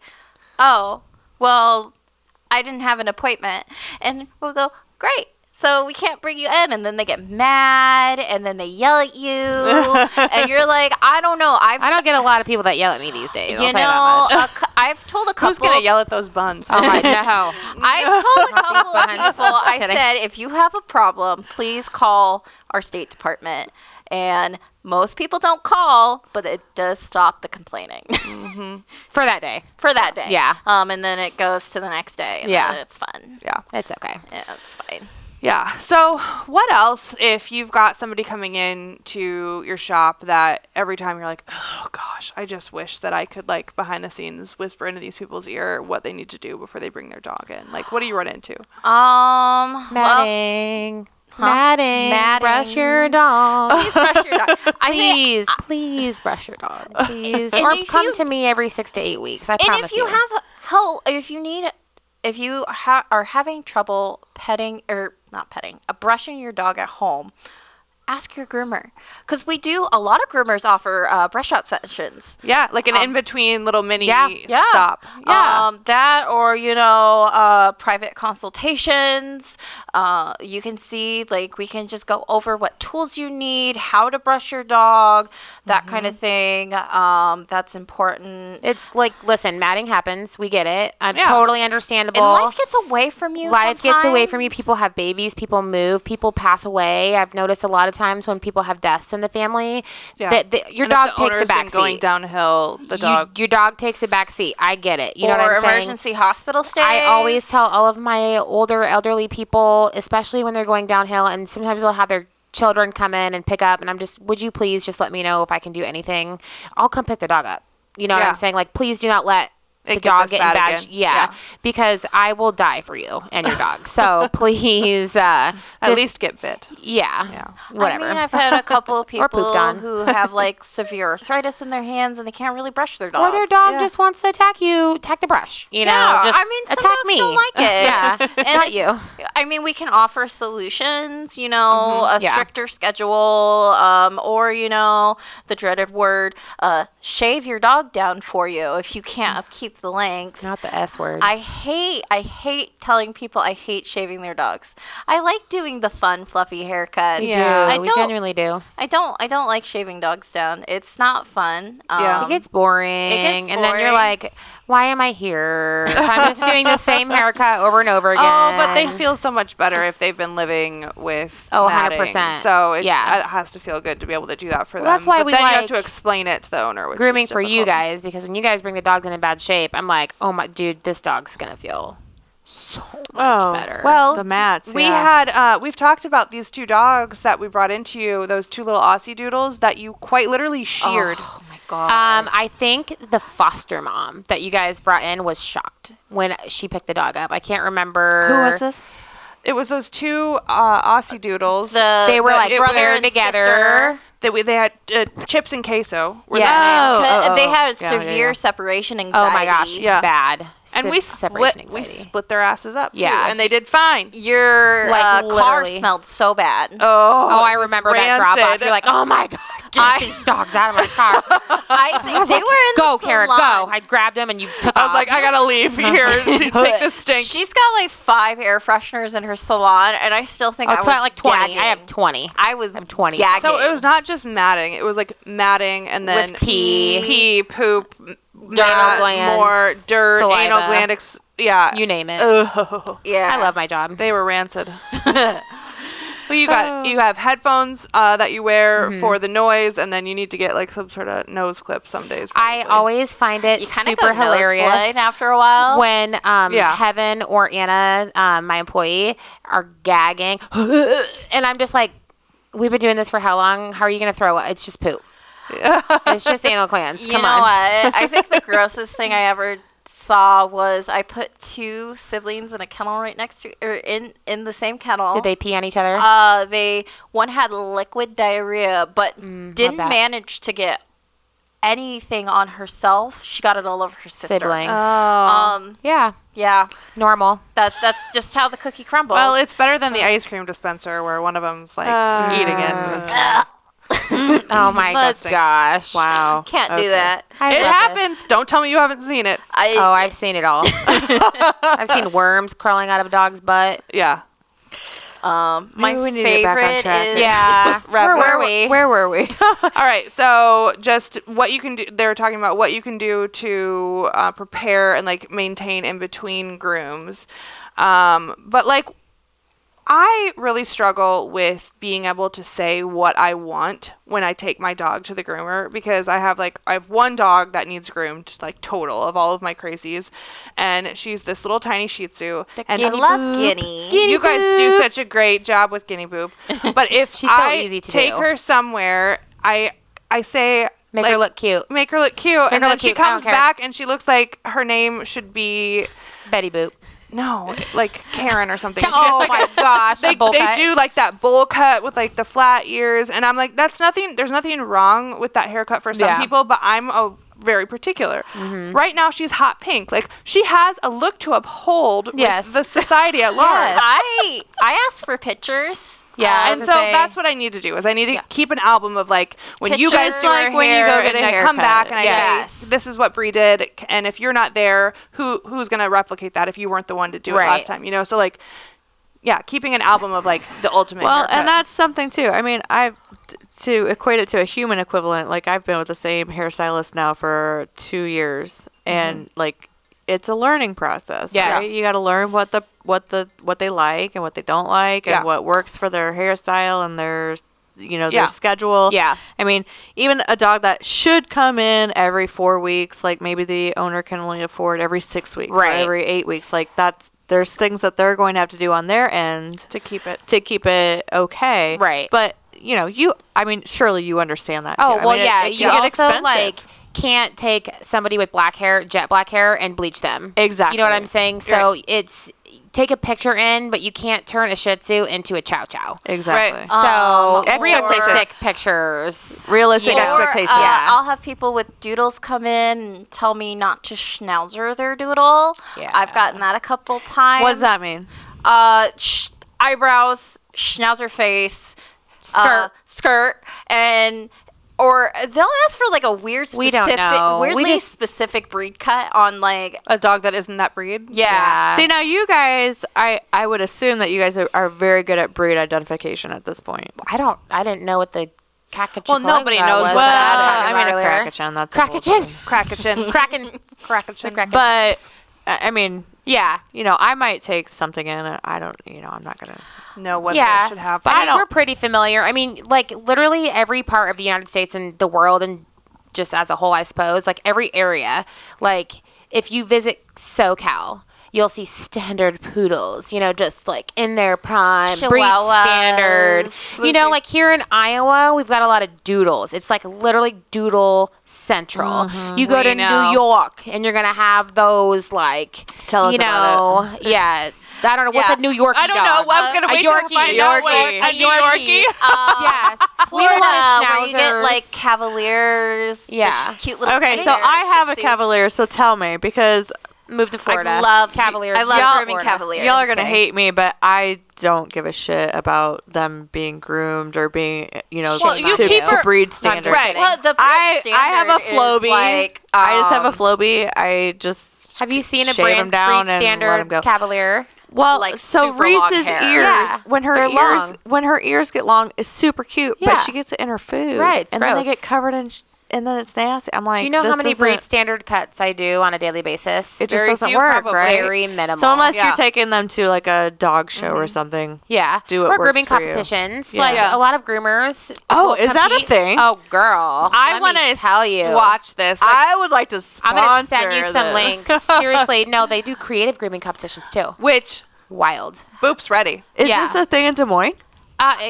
oh, well, I didn't have an appointment. And we'll go, great. So we can't bring you in. And then they get mad and then they yell at you. And you're like, I don't know. I don't get a lot of people that yell at me these days. I'll You tell you that know, much. I've told a couple. Who's gonna yell at those buns? Oh my no. I've told a couple of buns. people, Just I kidding. said, if you have a problem, please call our State Department. And most people don't call, but it does stop the complaining For that day. for that day. Yeah. And then it goes to the next day. And Yeah. then it's fun. Yeah. It's okay. Yeah, it's fine. Yeah. So, what else if you've got somebody coming in to your shop that every time you're like, oh gosh, I just wish that I could like behind the scenes whisper into these people's ear what they need to do before they bring their dog in? Like, what do you run into? Well, Matting. Matting. Brush your dog. please brush your dog. Please brush your dog. Please. And Or if come you- to me every 6 to 8 weeks. I And promise if you have help, if you are having trouble petting or not petting, brushing your dog at home, ask your groomer, because a lot of groomers offer brush out sessions. Yeah, like an in-between little mini Yeah. stop. Yeah. That, or private consultations. You can see, like, we can just go over what tools you need, how to brush your dog, that kind of thing. That's important. It's like, listen, matting happens. We get it. Totally understandable. And life gets away from you. Life gets away from you. sometimes. People have babies. People move. People pass away. I've noticed a lot of times when people have deaths in the family, that your And dog if the takes a owner's back been going seat. downhill, the dog. Your dog takes a back seat. I get it. You know or what I'm saying? emergency hospital stays. I always tell all of my older elderly people, especially when they're going downhill, and sometimes they'll have their children come in and pick up, and I'm just, would you please just let me know if I can do anything? I'll come pick the dog up. You know what I'm saying? Like, please do not let the dog get in bad again. because I will die for you and your dog. So please, At least get bit. whatever. I mean, I've had a couple of people pooped on. who have like severe arthritis in their hands and they can't really brush their dogs. or their dog just wants to attack the brush. You know, just I mean, some attack dogs me. don't like it. Yeah, And not it's- you. I mean, we can offer solutions, a Yeah. stricter schedule, or, the dreaded word, shave your dog down for you if you can't keep the length. Not the S word. I hate telling people I hate shaving their dogs. I like doing the fun, fluffy haircuts. we genuinely do. I don't like shaving dogs down. It's not fun. Yeah. It gets boring. And then you're boring. like, why am I here? I'm just doing the same haircut over and over again. Oh, but they feel so much better if they've been living with matting. 100%. So it Yeah. has to feel good to be able to do that for them. that's why but we then you have like to explain it to the owner, which grooming is for you difficult. guys, because when you guys bring the dogs in bad shape, I'm like, oh my dude, this dog's gonna feel so much better. Well, The mats. We yeah. had we've talked about these two dogs that we brought into you, those two little Aussie doodles that you quite literally sheared. Oh my god. I think the foster mom that you guys brought in was shocked when she picked the dog up. I can't remember Who was this? It was those two Aussie doodles. They were like brother paired and together. sister. They had chips and queso. Were Yeah. the names. They had Yeah, severe yeah. separation anxiety. Oh my gosh, Yeah. bad. And we separation split anxiety. their asses up. Yeah. too, and they did fine. Your Like, car literally. smelled so bad. Oh, Oh, I it was remember that drop off. rancid. You're like, oh my god, get these dogs out of my car. They were in Go, the Karen, salon. go. I grabbed him and you took I off. was like, I gotta leave here to take this stink. She's got like 5 air fresheners in her salon, and I still think I was like 20. gagging. I have 20. I was 20. gagging. So it was not just matting; it was like matting and then With pee. poop, Anal mat, glands, more dirt, saliva. anal gland. Yeah, You name it. Ugh. yeah. I love my job. They were rancid. Well, you have headphones that you wear for the noise, and then you need to get like some sort of nose clip some days. I probably. always find it You kind of super go hilarious hilarious after a while. when Yeah. Heaven or Anna, my employee, are gagging, and I'm just like, we've been doing this for how long? How are you going to throw it? It's just poop. It's just anal glands. You Come know on. what? I think the grossest thing I ever saw was I put 2 siblings in a kennel right next to, or in the same kennel. Did they pee on each other? One had liquid diarrhea, but didn't that. manage to get anything on herself. She got it all over her sister. Sibling. Yeah, Normal. that's just how the cookie crumbles. Well, it's better than the ice cream dispenser where one of them's like eating it. Oh my Disgusting. gosh. Wow. can't do Okay. that. I It love happens. this. Don't tell me you haven't seen it. Oh, I've seen it all. I've seen worms crawling out of a dog's butt. Yeah. My Maybe we need to get back on favorite track. is Yeah. Where Where were we? All right, so just what you can do. They were talking about what you can do to prepare and like maintain in between grooms. But like, I really struggle with being able to say what I want when I take my dog to the groomer because I have one dog that needs groomed, like total of all of my crazies, and she's this little tiny Shih Tzu. And I love Guinea. you guys do such a great job with Guinea Boop. But if She's so I easy to take do. her somewhere, I say Make her look cute. Make her look cute, and her then look she cute. I don't comes care. back and she looks like her name should be Betty Boop. no, like Karen or something. She Oh gets, my like, gosh. They a bowl cut. do like that bowl cut with like the flat ears, and I'm like, that's nothing. There's nothing wrong with that haircut for some Yeah. people, but I'm very particular. Right now, she's hot pink. Like she has a look to uphold Yes. with the society at large. Yes. I asked for pictures. Yeah, I was And gonna so say- that's what I need to do is I need to keep an album of like when you Pictures. guys do Like our when you hair go get and a I come haircut. back and I Yes. say this is what Bree did, and if you're not there, who's gonna replicate that if you weren't the one to do it Right. last time? So like, yeah, keeping an album of like the ultimate. Well, haircut. and that's something too. I mean, to equate it to a human equivalent, like I've been with the same hairstylist now for 2 years, and like it's a learning process. Yes. Right? You got to learn what they like and what they don't like, and Yeah. what works for their hairstyle and their Yeah. their schedule. Yeah. I mean, even a dog that should come in every 4 weeks, like maybe the owner can only afford every 6 weeks or Right. every 8 weeks. Like there's things that they're going to have to do on their end to keep it. okay. Right. But I mean, surely you understand that. Oh, too. well, I mean, yeah. it You can get also, expensive. like, can't take somebody with black hair, jet black hair, and bleach them. Exactly. You know what I'm saying? So it's take a picture in, but you can't turn a Shih Tzu into a Chow Chow. Exactly. Right. So Expectation. realistic pictures. Realistic Yeah. expectations. Yeah. I'll have people with doodles come in and tell me not to schnauzer their doodle. Yeah. I've gotten that a couple times. What does that mean? Eyebrows, schnauzer face, Skirt. or they'll ask for like a weird We specific, don't know. We weirdly just- specific breed cut on like A dog that isn't that breed. yeah. See, now you guys, I would assume that you guys are very good at breed identification at this point. I didn't know what the Kakachikanga Well, nobody knows was what that that I I was mean, talking a about earlier. Krakachan, that's a whole Krakachin. thing. Krakachin. Kraken. Krakachin. Kraken. But, I mean, yeah. I might take something in and I don't, I'm not going to. Know what Yeah. they should have. But I don't- we're pretty familiar. I mean, like literally every part of the United States and the world and just as a whole, I suppose, like every area, like if you visit SoCal, you'll see standard poodles, just like in their prime, breed Chihuahuas. standard. Like here in Iowa, we've got a lot of doodles. It's like literally doodle central. You go We to know. New York and you're going to have those like, Tell us about it. yeah. I don't know. What's Yeah. a New Yorkie I don't dog? know. I was gonna A wait till I Yorkie. find out what Yorkie. a New Yorkie. Yes. We have a Florida, lot of where you get like schnauzers. Cavaliers. the Yeah. cute little. Okay, teddy so bears, I have a Shih Tzu. Cavalier, so tell me, because Moved to Florida. I love Cavaliers. I love Y'all- grooming Cavaliers. y'all are going to hate me, but I don't give a shit about them being groomed or being, Well, you to, keep to her- breed I'm just standard. kidding. Well, the breed I have a standard is Flowbee. Like, I just have a Flowbee. I just Have you seen a shave 'em brand down breed and let 'em standard go. Cavalier? Well, like, so super long Reese's hair. ears, Yeah, when her they're ears long. when her ears get long, is super cute, Yeah. but she gets it in her food, Right, it's and then gross. they get covered in, and then it's nasty. I'm like, Do you know how this many isn't- breed standard cuts I do on a daily basis? It just Very doesn't few, work, probably. right? Very minimal. So unless Yeah. you're taking them to like a dog show or something. yeah, do what or works grooming for you. competitions. Yeah. Like Yeah. a lot of groomers. Oh, will is that a compete. thing? Oh, girl, I want to tell you. watch this. Like, I would like to I'm sponsor gonna send you some this. links. Seriously, no, they do creative grooming competitions too. which Wild. Boop's ready. Is Yeah. this a thing in Des Moines?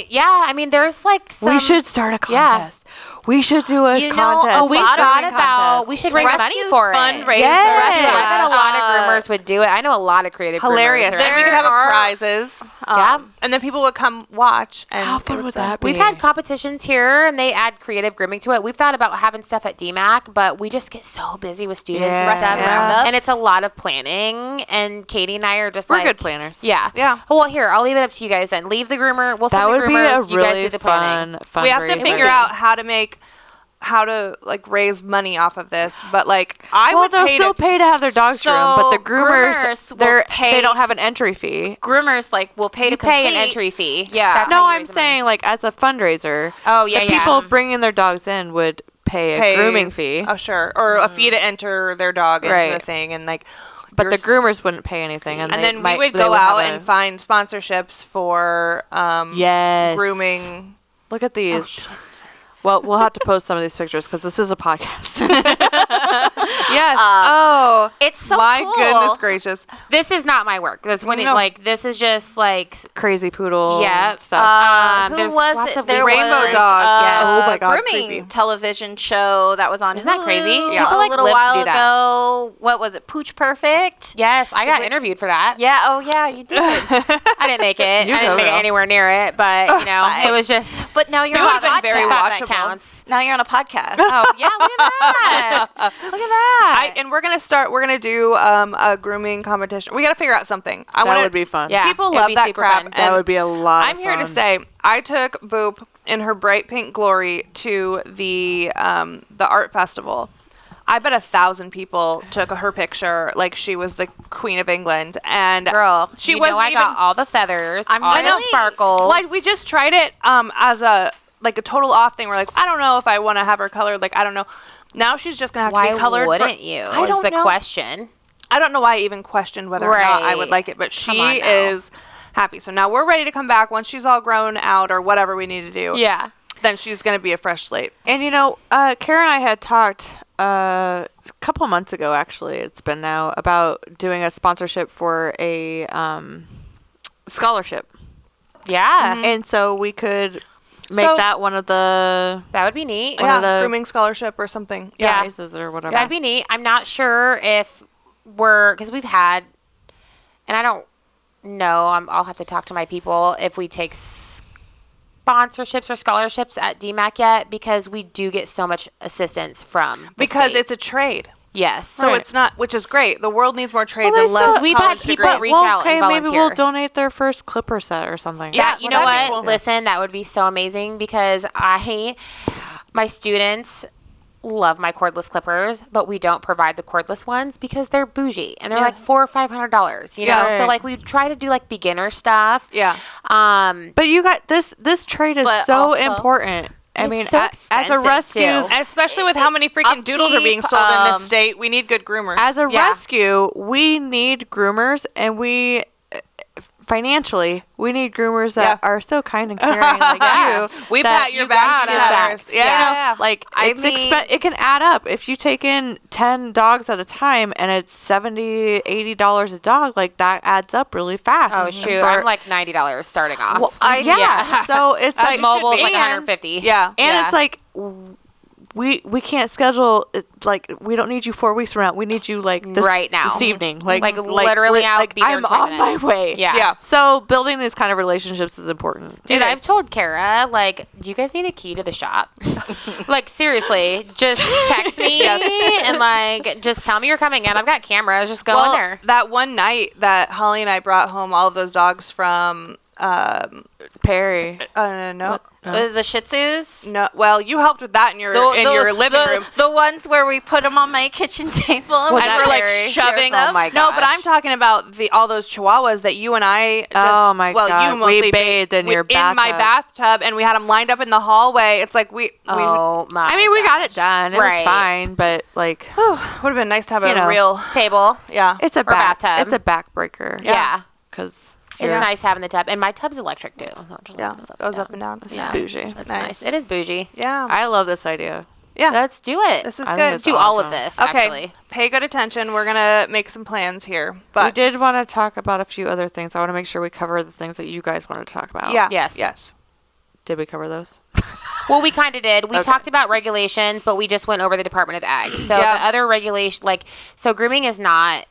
Yeah, I mean, there's like some. We should start a yeah. contest. We should do a You know, contest. a We lot of thought grooming about. contest. We should raise money Rescue for it. Fundraiser. Yes. Yeah, I bet a lot of Uh, groomers would do it. I know a lot of creative Hilarious. groomers. Then we could have are- prizes, Yeah. and then people would come watch. And How it fun would say- that be? We've had competitions here, and they add creative grooming to it. We've thought about having stuff at DMAC, but we just get so busy with students and Yeah. stuff, Yeah. and it's a lot of planning. And Katie and I are just We're like good planners. Yeah, Yeah. Well, here I'll leave it up to you guys then. Leave the groomer. We'll send That the would be groomers. a You guys really do the planning. fun. We have to fundraiser. figure out how to like raise money off of this. But like, I Well, would they'll pay still to pay to have their dogs So groomed, but the groomers groomers, will they pay don't have an entry fee. Groomers like will pay You to pay an complete- entry fee. Yeah. That's No, how you I'm raise the money. saying like as a fundraiser. Oh yeah, the yeah. people bringing their dogs in would pay a grooming fee, Oh sure, or a fee to enter their dog into Right. the thing, and like. but you're the groomers wouldn't pay anything. And, And they then might, we would they go have out a- and find sponsorships for yes grooming. Look at these. Well, we'll have to post some of these pictures because this is a podcast. Yes. Oh, It's so my cool. goodness gracious. This is not my work. This when No. like this is just like Crazy poodle. Yeah. Stuff. Who there's was lots it? of There Rainbow was dogs, a yes. Oh my God, grooming creepy. television show that was on Isn't that Hulu crazy? Yeah. People, a like, little live to while do that. ago. show, what was it, Pooch Perfect? Yes, I got interviewed for that. Yeah, oh yeah, you did. I didn't make it. I didn't make it anywhere near it, but it was just. But now you're It on a would've been very podcast. That watchable. counts. Now you're on a podcast. Oh yeah, look at that! Look at that! And we're gonna do a grooming competition. We gotta figure out something. That would be fun. Yeah, People it'd love be that super crap. fun. That and would be a lot I'm of here to fun. say I took Boop in her bright pink glory to the art festival. I bet 1,000 people took her picture like she was the Queen of England, and Girl, she you wasn't know I even. got all the feathers, I'm all the really- sparkles. Like we just tried it as a total off thing. We're like, I don't know if I want to have her colored. Like I don't know. Now she's just gonna have Why to be colored. wouldn't you? I Is don't the know. question. I don't know why I even questioned whether or not I would Right. like it, but Come on she now. is happy. So now we're ready to come back once she's all grown out or whatever we need to do. Yeah. Then she's gonna be a fresh slate. And Kara and I had talked a couple months ago, actually, it's been now, about doing a sponsorship for a scholarship. Yeah. And so we could make So- that one of the That would be neat. One of the- grooming scholarship or something. Yeah. prizes or whatever. That'd be neat. I'm not sure if because we've had, and I don't know, I'll have to talk to my people if we take sponsorships or scholarships at DMAC yet, because we do get so much assistance from the Because state. it's a trade. Yes. So it's not, which is great. The world needs more trades Well, and less still- we've had college people degrees. reach out and maybe we'll volunteer. donate their first clipper set or something. Yeah. You know that'd be what? cool. Listen, that would be so amazing because my students love my cordless clippers, but we don't provide the cordless ones because they're bougie and they're Yeah. like $400 or $500. You know, Yeah, so right. like we try to do like beginner stuff. Yeah. But you got this trade is But so also- important. I It's mean, so as a expensive, rescue, too. Especially with how many freaking doodles are being upkeep, sold in this state, we need good groomers. as a Yeah. rescue, we need groomers, and we financially we need groomers that Yeah. are so kind and caring like you. We that pat your you back, gotta- sweethearts. Yeah. You know, like I it's mean- it can add up if you take in 10 dogs at a time and it's $70-$80 a dog. Like that adds up really fast. Oh shoot, For- I'm like $90 starting off. Well, I- yeah. So it's As like you Mobile's should like be. 150. Yeah. And Yeah. it's like we can't schedule it, like we don't need you 4 weeks from now. We need you like Right now. this evening. Like literally I'll be there I'm in 20 on my minutes. way. Yeah. Yeah. So building these kind of relationships is important. Dude, I've told Kara, like, do you guys need a key to the shop? Like, seriously, just text me and, like, just tell me you're coming in. I've got cameras. Just go in there. that one night that Holly and I brought home all of those dogs from, Perry. no. The Shih Tzus. No, well, you helped with that in your your living room. The ones where we put them on my kitchen table. And that we're like Perry? shoving Oh my No, but gosh. I'm talking about all those chihuahuas that you and I just, Oh my well, God. you mostly We bathed in your in my bathtub, and we had them lined up in the hallway. It's like we Oh, my I mean, we got it gosh. done. It Right. was fine, but like would have been nice to have You a know. real Table. yeah. it's a bathtub. It's a backbreaker. Yeah. Because It's nice having the tub. And my tub's electric, too. It's not just Yeah, goes goes up and down. It's Yeah. bougie. It's Nice. nice. It is bougie. Yeah, I love this idea. yeah. Let's do it. This is I think good. it's Let's do all of awesome. this, Okay, actually. pay good attention. We're gonna make some plans here, We but did want to talk about a few other things. I want to make sure we cover the things that you guys wanted to talk about. yeah, Yes. yes. Did we cover those? Well, we kind of did. We Okay. talked about regulations, but we just went over the Department of Ag. So Yeah. the other regulation, so grooming is not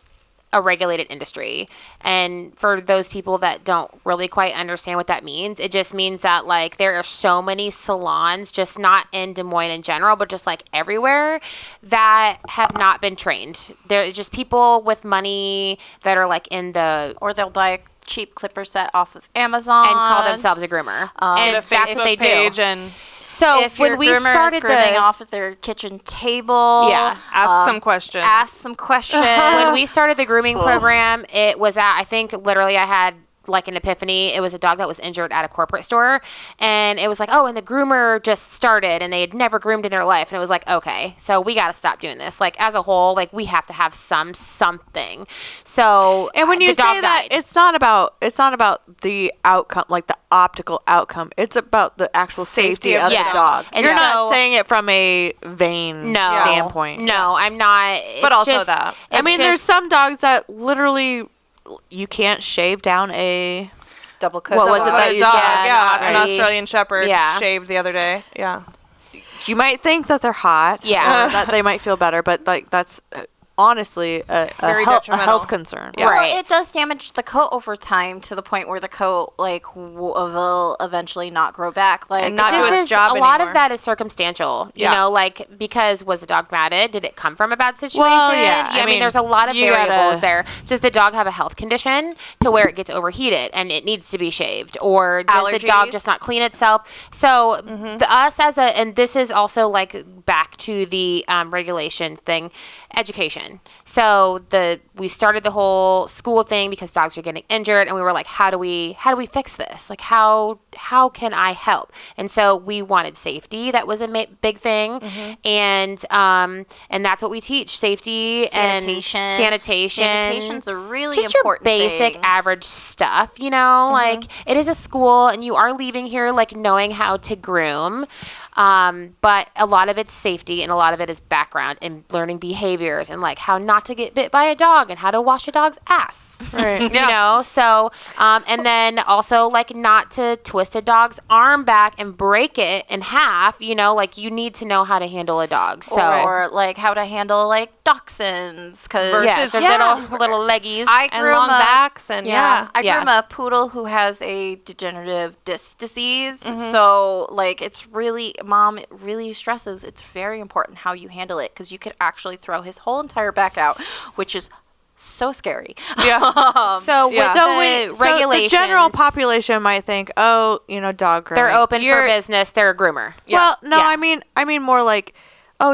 a regulated industry. And for those people that don't really quite understand what that means, it just means that like there are so many salons, just not in Des Moines in general, but just like everywhere, that have not been trained. They're just people with money that are like in the Or they'll buy a cheap clipper set off of Amazon and call themselves a groomer. And and a that's Facebook what they page do. and So If your when we groomer started is grooming the off of their kitchen table, Yeah. ask some questions. ask some questions. when we started the grooming program, it was at, I think literally I had like an epiphany. It was a dog that was injured at a corporate store, and it was like, oh, and the groomer just started and they had never groomed in their life. And it was like, okay, so we got to stop doing this. Like as a whole, like we have to have something. So And when you the dog say that, died. it's not about the outcome, like the optical outcome. It's about the actual safety of Yes. the dog. And You're so- not saying it from a vain no standpoint. No, I'm not. But It's also just- that. I it's mean, there's just- some dogs that literally you can't shave down a. double coat. What was it What that a you dog, said? yeah, an Aussie. Australian Shepherd Yeah. shaved the other day. Yeah. You might think that they're hot. Yeah. or that they might feel better, but like that's honestly a Very health detrimental. concern. Yeah. Well, Right. it does damage the coat over time to the point where the coat will eventually not grow back. Like And not do This its is job a lot anymore. of that is circumstantial, you Yeah. know, like because was the dog matted? Did it come from a bad situation? Well, yeah, I I mean, mean, there's a lot of you variables gotta- there. Does the dog have a health condition to where it gets overheated and it needs to be shaved, or does the dog Allergies. just not clean itself? So us as a, and this is also like back to the regulations thing, education. So we started the whole school thing because dogs are getting injured, and we were like, how do we fix this? Like how can I help? And so we wanted safety. That was a big thing, and that's what we teach: safety Sanitation. and sanitation. Sanitation's a really just important your basic thing. average stuff, you know. Like it is a school, and you are leaving here like knowing how to groom. But a lot of it's safety and a lot of it is background and learning behaviors and like how not to get bit by a dog and how to wash a dog's ass. Right. You know, so and then also like not to twist a dog's arm back and break it in half, you know, like you need to know how to handle a dog. So or like how to handle like dachshunds, because yeah, their little leggies. I And grew long up- backs and I Yeah. grew up a poodle who has a degenerative disc disease. Mm-hmm. So, like, it's really, mom really stresses it's very important how you handle it because you could actually throw his whole entire back out, which is so scary. Yeah. so with Yeah. the So regulations, the general population might think, oh, dog grooming. they're open for You're- business. They're a groomer. Well, no, Yeah. I mean more like, oh,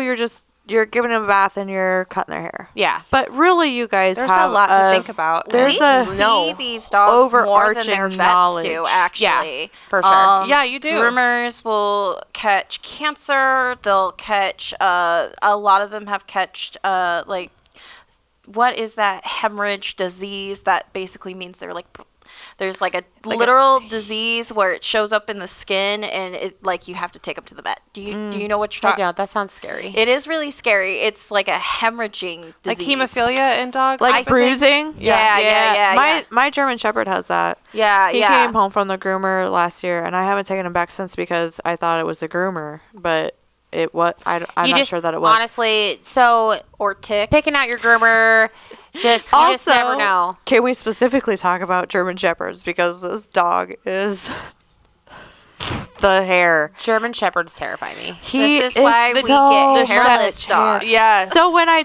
you're giving them a bath and you're cutting their hair. Yeah. But really, you guys There's have a lot to think about. There's we a see these dogs more than their overarching vets do, knowledge. actually. for sure. Yeah, you do. Groomers will catch cancer. They'll catch, a lot of them have catched, like, what is that hemorrhage disease that basically means they're like, there's like a literal disease where it shows up in the skin and it like you have to take them to the vet. Do you know what you're I talking? don't. That sounds scary. It is really scary. It's like a hemorrhaging Like disease. hemophilia in dogs? like type of thing? bruising. Yeah. My German Shepherd has that. Yeah, He yeah. came home from the groomer last year, and I haven't taken him back since because I thought it was the groomer, but it was. I'm you not just, sure that it was. honestly. So Or ticks. picking out your groomer, you just never know. Can we specifically talk about German Shepherds because this dog is the hair. German Shepherds terrify me. He This is why we so get hairless much dogs. hair. Yes. So when I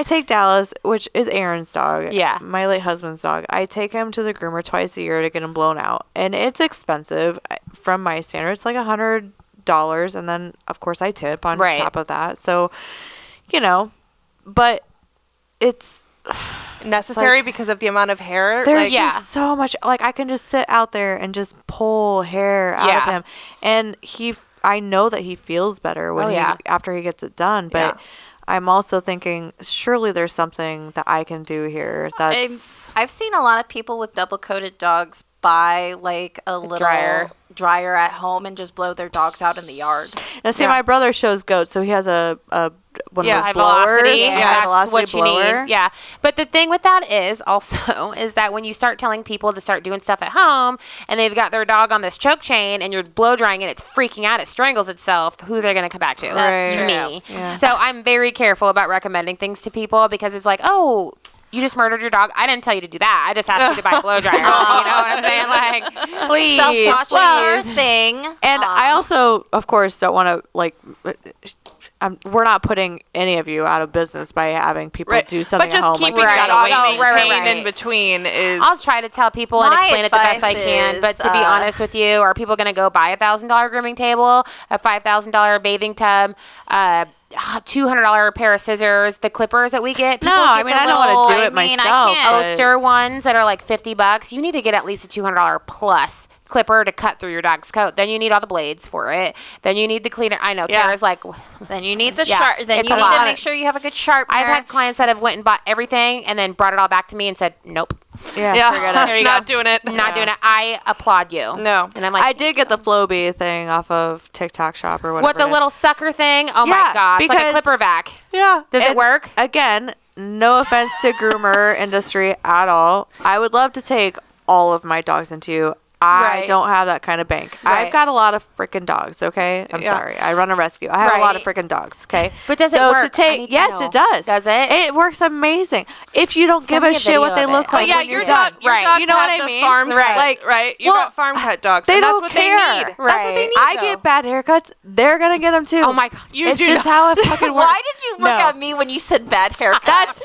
take Dallas, which is Aaron's dog, Yeah. my late husband's dog, I take him to the groomer twice a year to get him blown out, and it's expensive from my standards, like $100, and then of course I tip on Right. top of that. So, but it's necessary because of the amount of hair. there's like, Yeah. just so much. Like I can just sit out there and just pull hair out of Yeah. him, and I know that he feels better when Oh, yeah. after he gets it done, but. Yeah. I'm also thinking, surely there's something that I can do here. That's I've seen a lot of people with double coated dogs buy like a little dryer at home and just blow their dogs out in the yard. now. See, Yeah. my brother shows goats, so he has a one Yeah, of High those blowers. velocity. Yeah, That's velocity what you blower. need. Yeah. But the thing with that is also is that when you start telling people to start doing stuff at home and they've got their dog on this choke chain and you're blow drying it, it's freaking out, it strangles itself, who they're going to come back to? That's true. Me. Yeah. So I'm very careful about recommending things to people because it's like, oh, you just murdered your dog. I didn't tell you to do that. I just asked you to buy a blow dryer. You know what I'm saying? Like, please. Self-watching Well, our thing. And I also, of course, don't want to we're not putting any of you out of business by having people Right. do something but just at home. keeping we your gotta dog wait. maintained right. in between is. I'll try to tell people and My explain it the best I advice can. But to be is, honest with you, are people going to go buy a $1,000 grooming table, a $5,000 bathing tub, $200 pair of scissors, the clippers that we get? No, People I get mean the I don't want to do little it I myself. can't. but- Oster ones that are like $50. You need to get at least a $200 plus clipper to cut through your dog's coat. Then you need all the blades for it. Then you need the cleaner. I know, Yeah. Kara's like, Then you need the Yeah, sharp. Then it's you a need lot. to make sure you have a good sharpener. I've had clients that have went and bought everything and then brought it all back to me and said, nope, Yeah, yeah, forget it. There you not go. doing it. not doing it. I applaud you. No. And I'm like, I did get the Flowbee thing off of TikTok Shop or whatever. what, the it is. little sucker thing? Oh Yeah, my gosh, like a because- clipper vac. Yeah. Does it And work? Again, no offense to groomer industry at all. I would love to take all of my dogs into I Right. don't have that kind of bank. Right. I've got a lot of freaking dogs, okay? I'm Yeah. sorry. I run a rescue. I have a lot of Right. freaking dogs, okay? But does it so work? To I take, need to yes, know. it does. Does it? It works amazing. If you don't Send give me a a shit what video they of look it. like Oh yeah, when your you're dog. done. Your Right. dogs You know what have I the mean? Farm Right. cut, Like, right? You well, got farm cut dogs. They and that's don't what care. They need. That's what they need. I though. get bad haircuts. They're going to get them too. Oh my God. You It's do just how it fucking works. Why did you look No. at me when you said bad haircut? That's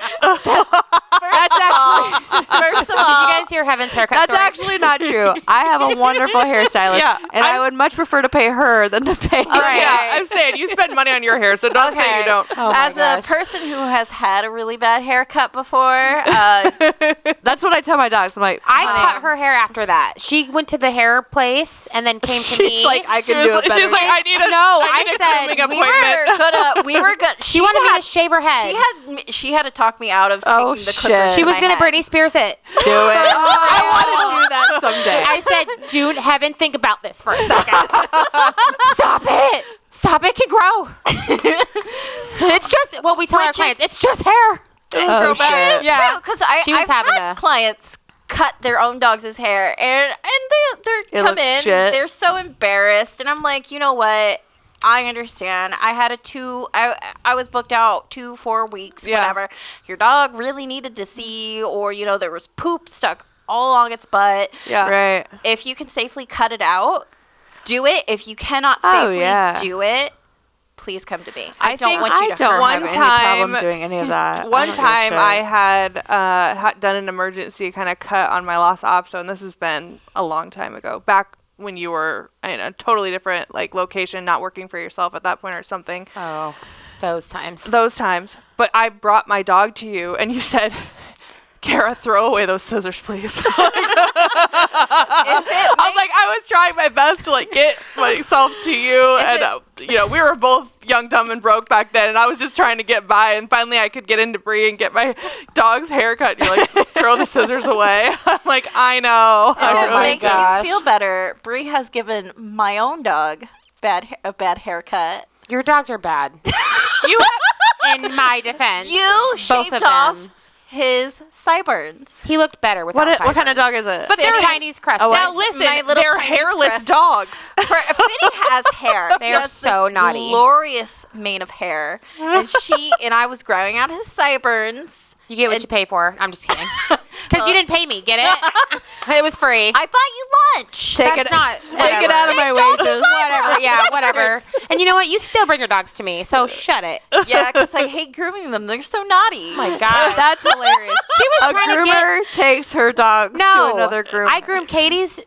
actually First of Did all, you guys hear Heaven's haircut that's story? actually not true. I have a wonderful hairstylist, Yeah, and I would much prefer to pay her than to pay. Yeah, I'm saying you spend money on your hair, so don't say Okay. you don't. Oh my as gosh. a person who has had a really bad haircut before, That's what I tell my dogs. I'm like, I honey, cut her hair after that. She went to the hair place and then came to she's me. like, I She can do was, it better. she was like, I need a I need a said, grooming we appointment. we were good. she wanted me to shave her head. She had to talk me out of Oh, taking the shit. clippers. She to was my gonna head. Britney Spears it. do it. I want to do that someday. I said, June, Heaven, think about this for a second. Stop it. Stop it can grow. It's just what we tell our Which clients. is- It's just hair. Oh, But it shit. is Yeah. true because She was I've having had a- clients cut their own dogs' hair and they It come looks in, shit. they're so embarrassed, and I'm like, you know what? I understand. I had I was booked out 4 weeks, Yeah. whatever. Your dog really needed to see, or there was poop stuck all along its butt. Yeah. Right. If you can safely cut it out, do it. If you cannot Oh, safely yeah. do it, please come to me. I don't think want you I to don't hurt One have me. any time- problem doing any of that. One I don't give a time shit. I had done an emergency kind of cut on my Lhasa Apso, and this has been a long time ago, back when you were in a totally different like location, not working for yourself at that point or something. Oh, those times. Those times. But I brought my dog to you, and you said, Kara, throw away those scissors, please. I was like, I was trying my best to like get myself to you, and we were both young, dumb, and broke back then, and I was just trying to get by, and finally I could get into Bree and get my dog's haircut. And you're like, throw the scissors away. I'm like, I know. If I it really makes gosh. you feel better, Bree has given my own dog a bad haircut. Your dogs are bad. You In my defense. You Both shaved of off them. his sideburns. He looked better without What kind of sideburns. dog is it? But they're Chinese crest. now Yes, listen, my little they're Chinese hairless crest. dogs. Finny has hair. They He are has so this naughty. glorious mane of hair, and I was growing out his sideburns. You get what you pay for. I'm just kidding. Because you didn't pay me. Get it? It was free. I bought you lunch. Take That's it, not. take it out of my wages. Whatever. Yeah, whatever. And you know what? You still bring your dogs to me, so shut it. Yeah, because I hate grooming them. They're so naughty. Oh my God. That's hilarious. She was A trying to groomer takes her dogs No, to another groomer. I groomed Katie's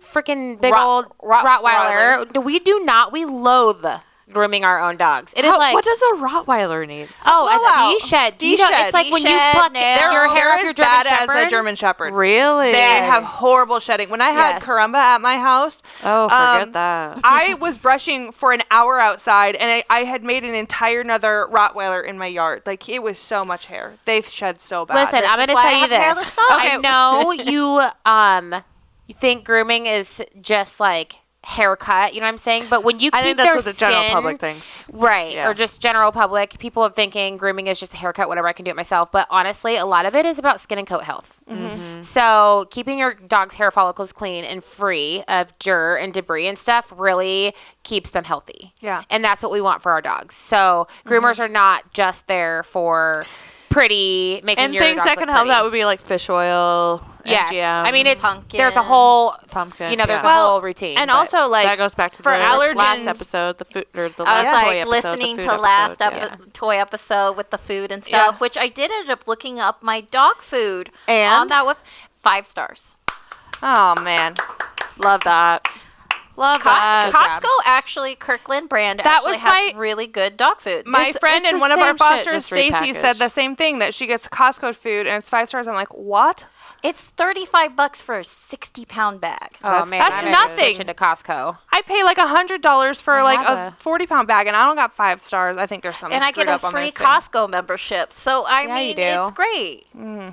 freaking big Rot- old Rottweiler. Rottweiler. We loathe grooming our own dogs. It is How- like what does a Rottweiler need? a D-shed. Do you know, D-shed. it's like when you D-shed, pluck nails. your hair off They're your as German bad Shepherd. as a German Shepherd. Really? They Yes. have horrible shedding. When I had Yes. Karumba at my house, Oh, forget that. I was brushing for an hour outside, and I had made an entire another Rottweiler in my yard. Like, it was so much hair. They've shed so bad. Listen, I'm This going is to why tell I you have hairless this. dogs. I know you think grooming is just like haircut, you know what I'm saying? But when you keep I think their that's what the general skin- public thinks. Right, Yeah. or just general public. People are thinking grooming is just a haircut, whatever, I can do it myself. But honestly, a lot of it is about skin and coat health. So keeping your dog's hair follicles clean and free of dirt and debris and stuff really keeps them healthy. Yeah. And that's what we want for our dogs. So groomers are not just there for pretty, making And your things dogs that can look help pretty. that would be like fish oil, Yes, MGM. I mean it's Pumpkin. there's a whole Pumpkin, there's yeah. a whole routine. and but- also, like, that goes back to for the allergens- last episode, the food or the I last was toy like episode, listening the to food last episode, yeah. toy episode with the food and stuff, Yeah. which I did end up looking up my dog food And? on that website. 5 stars. oh, man. Love that. Love that. Costco actually, Kirkland brand That actually was has my- really good dog food. My friend it's and the one of our same shit, fosters, just Stacy, said repackaged. the same thing, that she gets Costco food and it's 5 stars. I'm like, what? It's $35 for a 60-pound bag. oh man, that's I might nothing. switch into Costco. I pay like $100 for like have a 40-pound bag, and I don't got 5 stars. I think there's something And I screwed get a up on my free thing. Costco membership. So, I Yeah, you mean, do. it's great.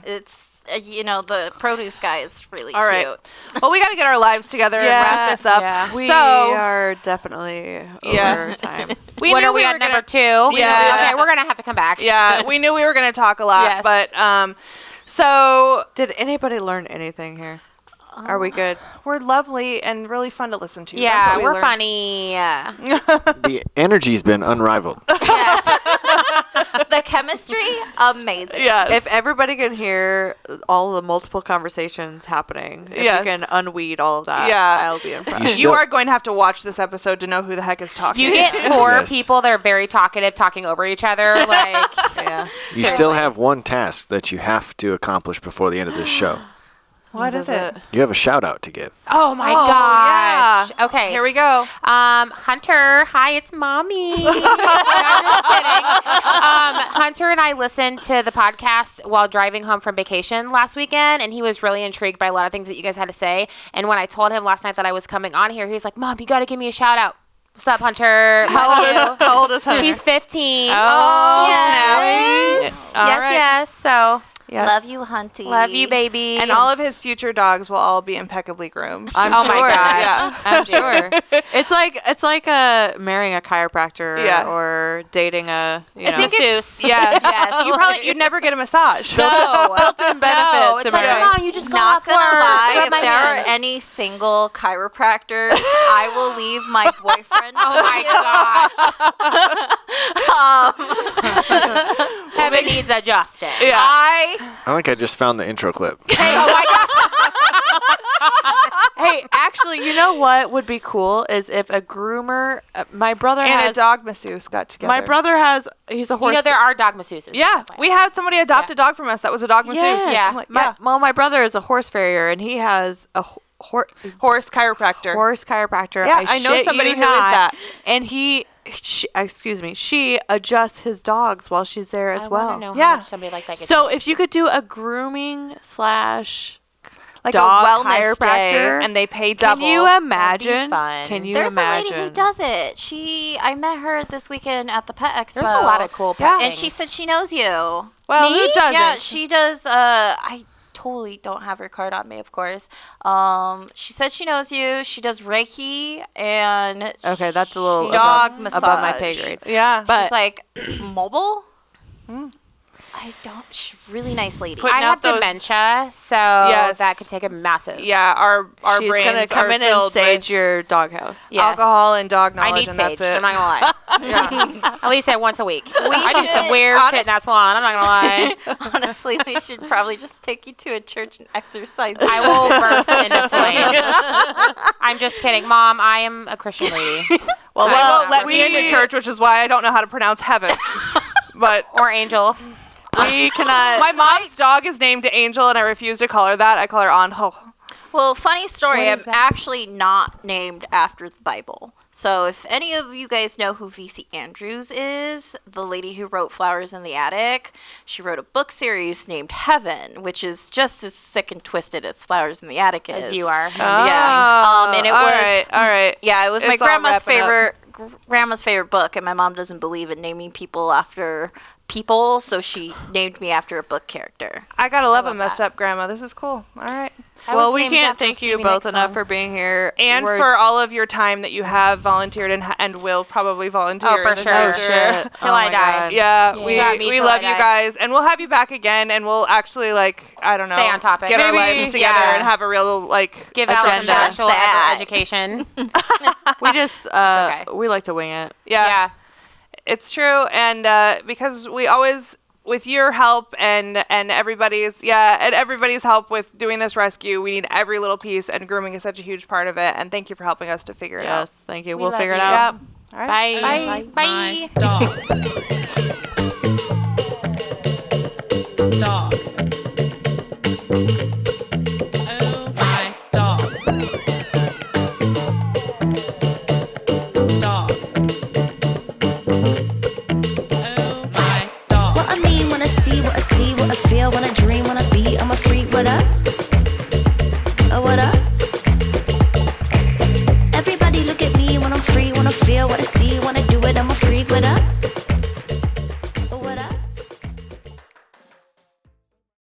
It's, the produce guy is really All right. cute. Well, we got to get our lives together and Yeah, wrap this up. yeah. We So are definitely Yeah. over time. we What knew are we were at, gonna- number 2? Yeah. Okay, we're gonna have to come back. Yeah, we knew we were going to talk a lot, Yes. but so Did anybody learn anything here? Are we good? We're lovely and really fun to listen to. That's Yeah, what we we're learned. funny. The energy's been unrivaled. The chemistry, amazing. Yes. If everybody can hear all the multiple conversations happening, if Yes. you can unweed all of that, Yeah. I'll be impressed. You you still- are going to have to watch this episode to know who the heck is talking. You get 4 Yes. people that are very talkative, talking over each other. Like, Yeah. You still have one task that you have to accomplish before the end of this show. What is it? You have a shout out to give. oh my Oh, gosh. yeah. Okay. Here we go. Hunter, hi, it's mommy. No, I'm just kidding. Hunter and I listened to the podcast while driving home from vacation last weekend, and he was really intrigued by a lot of things that you guys had to say. And when I told him last night that I was coming on here, he was like, Mom, you got to give me a shout out. What's up, Hunter? How old is Hunter? He's 15. Oh, yes. All Yes, right. yes. So, Yes. Love you, Hunty. love you, baby. And all of his future dogs will all be impeccably groomed. I'm Oh sure. my gosh. Yeah. I'm sure. It's like marrying a chiropractor Yeah. or dating a I think masseuse. Yeah. Yes. You'd never get a massage. No. built-in benefits. It's like, am I come right? on, you just go Not off gonna work, lie, rub if my there are hands. any single chiropractors, I will leave my boyfriend. Oh my gosh. Heaven needs adjusting. Yeah. I think I just found the intro clip. Hey, actually, you know what would be cool is if a groomer, my brother And a has dog masseuse got together. my brother has he's a horse. You know, there are dog masseuses. Yeah, we had somebody adopt a dog from us that was a dog masseuse. yeah. Like, My brother is a horse farrier and he has a horse horse chiropractor. chiropractor. Yeah, I know shit somebody you who is not. that. And she adjusts his dogs while she's there as I well. want to know Yeah. how much somebody like that gets So paid. if you could do a grooming / Like dog a wellness chiropractor, day, and they pay double. can you imagine? fun. Can you There's imagine? a lady who does it. I met her this weekend at the Pet Expo. There's a lot of cool pet Yeah. And she things. said she knows you. Well, who doesn't? Yeah, she does. I totally don't have her card on me, of course. She said she knows you. She does Reiki and Okay, that's a little dog above, massage. above my pay grade. Yeah. But- She's like mobile. I don't. She's a really nice lady. Putting I out have those- dementia, so Yes. that could take a massive. yeah, our She's brains gonna come are in and filled sage with your doghouse. Yes. alcohol and dog I knowledge, need and sage. that's it. I'm not gonna lie. At least once a week. I do some should- weird shit in that salon. I'm not gonna lie. Honestly, we should probably just take you to a church and exercise. I will burst into flames. I'm just kidding, Mom. I am a Christian lady. Well, they Well, won't let me into we- church, which is why I don't know how to pronounce heaven. But Or Angel. We cannot. my mom's dog is named Angel, and I refuse to call her that. I call her Angel. Well, funny story. What I'm is that? actually not named after the Bible. So if any of you guys know who V.C. Andrews is, the lady who wrote Flowers in the Attic, she wrote a book series named Heaven, which is just as sick and twisted as Flowers in the Attic is. As you are. Yeah. And it all was right, all right. Yeah, it was my It's all grandma's wrapping up. grandma's favorite book, and my mom doesn't believe in naming people after people, so she named me after a book character. I gotta love a love messed that. up grandma. This is cool. All right. Well, we can't thank you both enough for being here. And We're- for all of your time that you have volunteered and will probably volunteer. Oh, for in the sure. future. Till I my die. God. Yeah, You got me we till love I you die. guys, and we'll have you back again, and we'll actually I don't know, Stay on topic. get our Maybe- lives together yeah. and have a real Give out some Agenda. natural That. education. We just okay. we like to wing it. yeah, it's true, and because we always. With your help and everybody's help with doing this rescue, we need every little piece, and grooming is such a huge part of it. And thank you for helping us to figure it out. Yes, thank you. We'll love figure it you. out. Yep. All right. Bye. Bye. Dog. Dog. Oh my dog. Dog. Oh my dog. What I mean when I see, what I see, what I feel, when I dream, when I be, I'm a freak. What up? Oh, what up? Everybody look at me when I'm free, when I feel what I see, when I do it, I'm a freak.